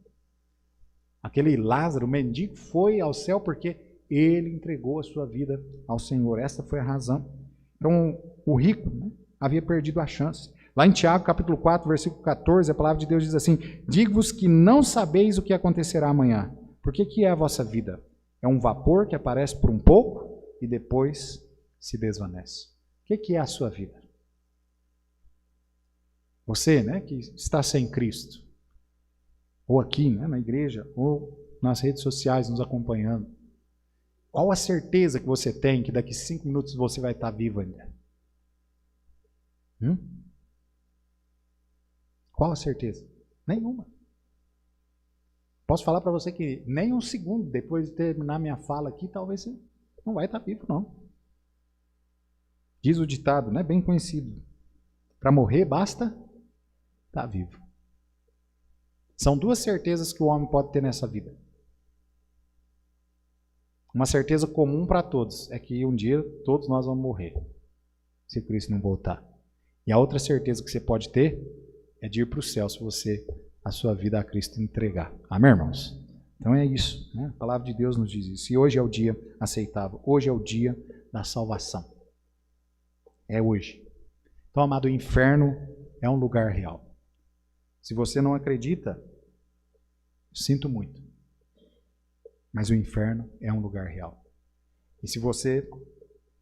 Aquele Lázaro, o mendigo, foi ao céu porque ele entregou a sua vida ao Senhor. Essa foi a razão. Então, o rico, né, havia perdido a chance. Lá em Tiago, capítulo 4, versículo 14, a palavra de Deus diz assim: digo-vos que não sabeis o que acontecerá amanhã. Por que é a vossa vida? É um vapor que aparece por um pouco e depois se desvanece. O que é a sua vida? Você, né, que está sem Cristo, ou aqui, né, na igreja, ou nas redes sociais nos acompanhando, qual a certeza que você tem que daqui 5 minutos você vai estar vivo ainda? Qual a certeza? Nenhuma. Posso falar para você que nem um segundo depois de terminar minha fala aqui, talvez você não vai estar vivo, não. Diz o ditado, né, bem conhecido: para morrer basta estar vivo. São 2 certezas que o homem pode ter nessa vida. Uma certeza comum para todos é que um dia todos nós vamos morrer, se Cristo não voltar. E a outra certeza que você pode ter é de ir para o céu se você a sua vida a Cristo entregar. Amém, irmãos? Então é isso, né? A palavra de Deus nos diz isso. E hoje é o dia aceitável. Hoje é o dia da salvação. É hoje. Então, amado, o inferno é um lugar real. Se você não acredita, sinto muito. Mas o inferno é um lugar real. E se você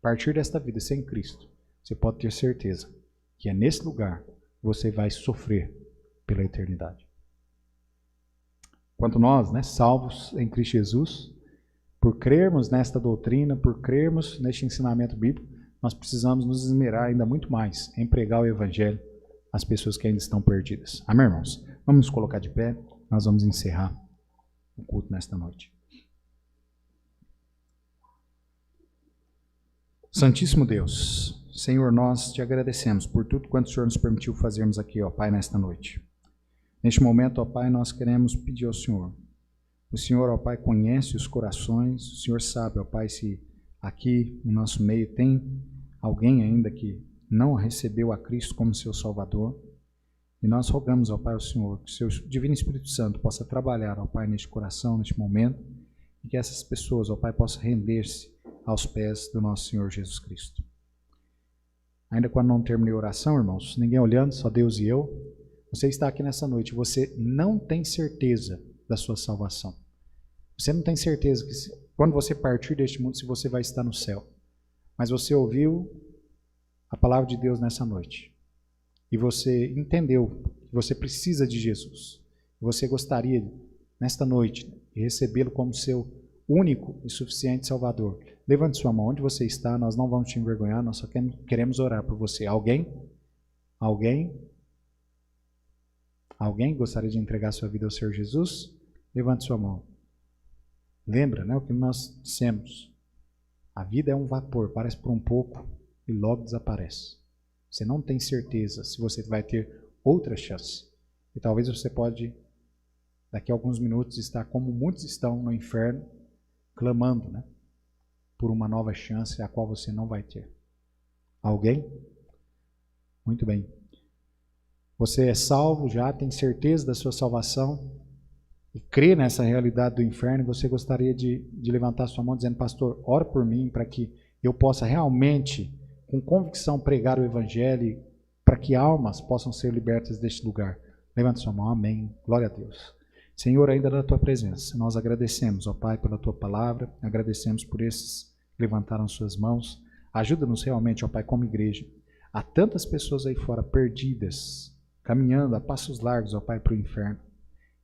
partir desta vida sem Cristo, você pode ter certeza que é nesse lugar que você vai sofrer pela eternidade. Quanto nós, né, salvos em Cristo Jesus, por crermos nesta doutrina, por crermos neste ensinamento bíblico, nós precisamos nos esmerar ainda muito mais em pregar o Evangelho às pessoas que ainda estão perdidas. Amém, irmãos? Vamos nos colocar de pé, nós vamos encerrar o culto nesta noite. Santíssimo Deus, Senhor, nós te agradecemos por tudo quanto o Senhor nos permitiu fazermos aqui, ó Pai, nesta noite. Neste momento, ó Pai, nós queremos pedir ao Senhor. O Senhor, ó Pai, conhece os corações, o Senhor sabe, ó Pai, se aqui no nosso meio tem alguém ainda que não recebeu a Cristo como seu Salvador. E nós rogamos, ó Pai, ao Senhor, que o seu Divino Espírito Santo possa trabalhar, ó Pai, neste coração, neste momento, e que essas pessoas, ó Pai, possam render-se aos pés do nosso Senhor Jesus Cristo. Ainda quando não terminei a oração, irmãos, ninguém olhando, só Deus e eu, você está aqui nessa noite, você não tem certeza da sua salvação. Você não tem certeza que quando você partir deste mundo, se você vai estar no céu. Mas você ouviu a palavra de Deus nessa noite. E você entendeu que você precisa de Jesus. Você gostaria, nesta noite, de recebê-lo como seu único e suficiente Salvador. Levante sua mão onde você está, nós não vamos te envergonhar, nós só queremos orar por você. Alguém? Alguém gostaria de entregar sua vida ao Senhor Jesus? Levante sua mão. Lembra, né, o que nós dissemos? A vida é um vapor, parece por um pouco e logo desaparece. Você não tem certeza se você vai ter outra chance. E talvez você pode, daqui a alguns minutos, estar como muitos estão no inferno, clamando, né, por uma nova chance a qual você não vai ter. Alguém? Muito bem. Você é salvo já, tem certeza da sua salvação e crê nessa realidade do inferno, você gostaria de levantar sua mão dizendo: pastor, ora por mim para que eu possa realmente, com convicção, pregar o Evangelho, para que almas possam ser libertas deste lugar. Levante sua mão, amém, glória a Deus. Senhor, ainda na tua presença, nós agradecemos, ó Pai, pela tua palavra, agradecemos por esses que levantaram suas mãos. Ajuda-nos realmente, ó Pai, como igreja. Há tantas pessoas aí fora perdidas, caminhando a passos largos, ó Pai, para o inferno.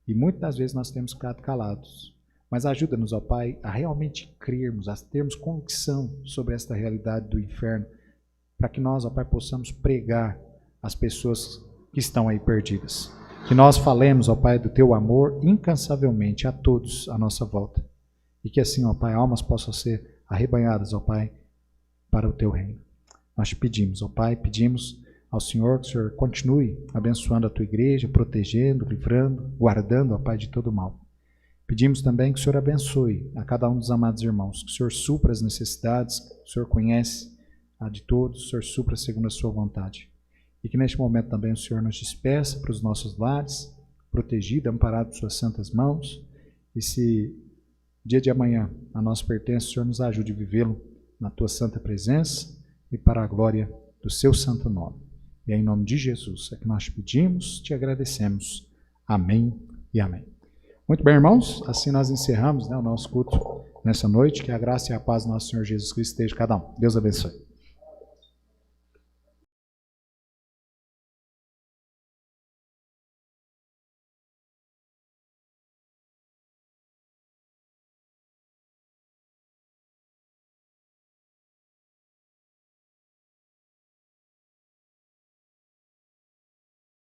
E muitas das vezes nós temos ficado calados. Mas ajuda-nos, ó Pai, a realmente crermos, a termos convicção sobre esta realidade do inferno, para que nós, ó Pai, possamos pregar às pessoas que estão aí perdidas. Que nós falemos, ó Pai, do teu amor incansavelmente a todos à nossa volta. e que assim, ó Pai, almas possam ser arrebanhadas, ó Pai, para o Teu reino. Nós te pedimos, ó Pai, pedimos ao Senhor que o Senhor continue abençoando a Tua igreja, protegendo, livrando, guardando, ó Pai, de todo mal. Pedimos também que o Senhor abençoe a cada um dos amados irmãos, que o Senhor supra as necessidades, que o Senhor conhece a de todos, o Senhor supra segundo a sua vontade. E que neste momento também o Senhor nos despeça para os nossos lares, protegido, amparado por suas santas mãos. E se dia de amanhã a nós pertence, o Senhor nos ajude a vivê-lo na tua santa presença e para a glória do seu santo nome. E é em nome de Jesus é que nós te pedimos, te agradecemos. Amém e amém. Muito bem, irmãos, assim nós encerramos, o nosso culto nessa noite. Que a graça e a paz do nosso Senhor Jesus Cristo esteja com cada um. Deus abençoe.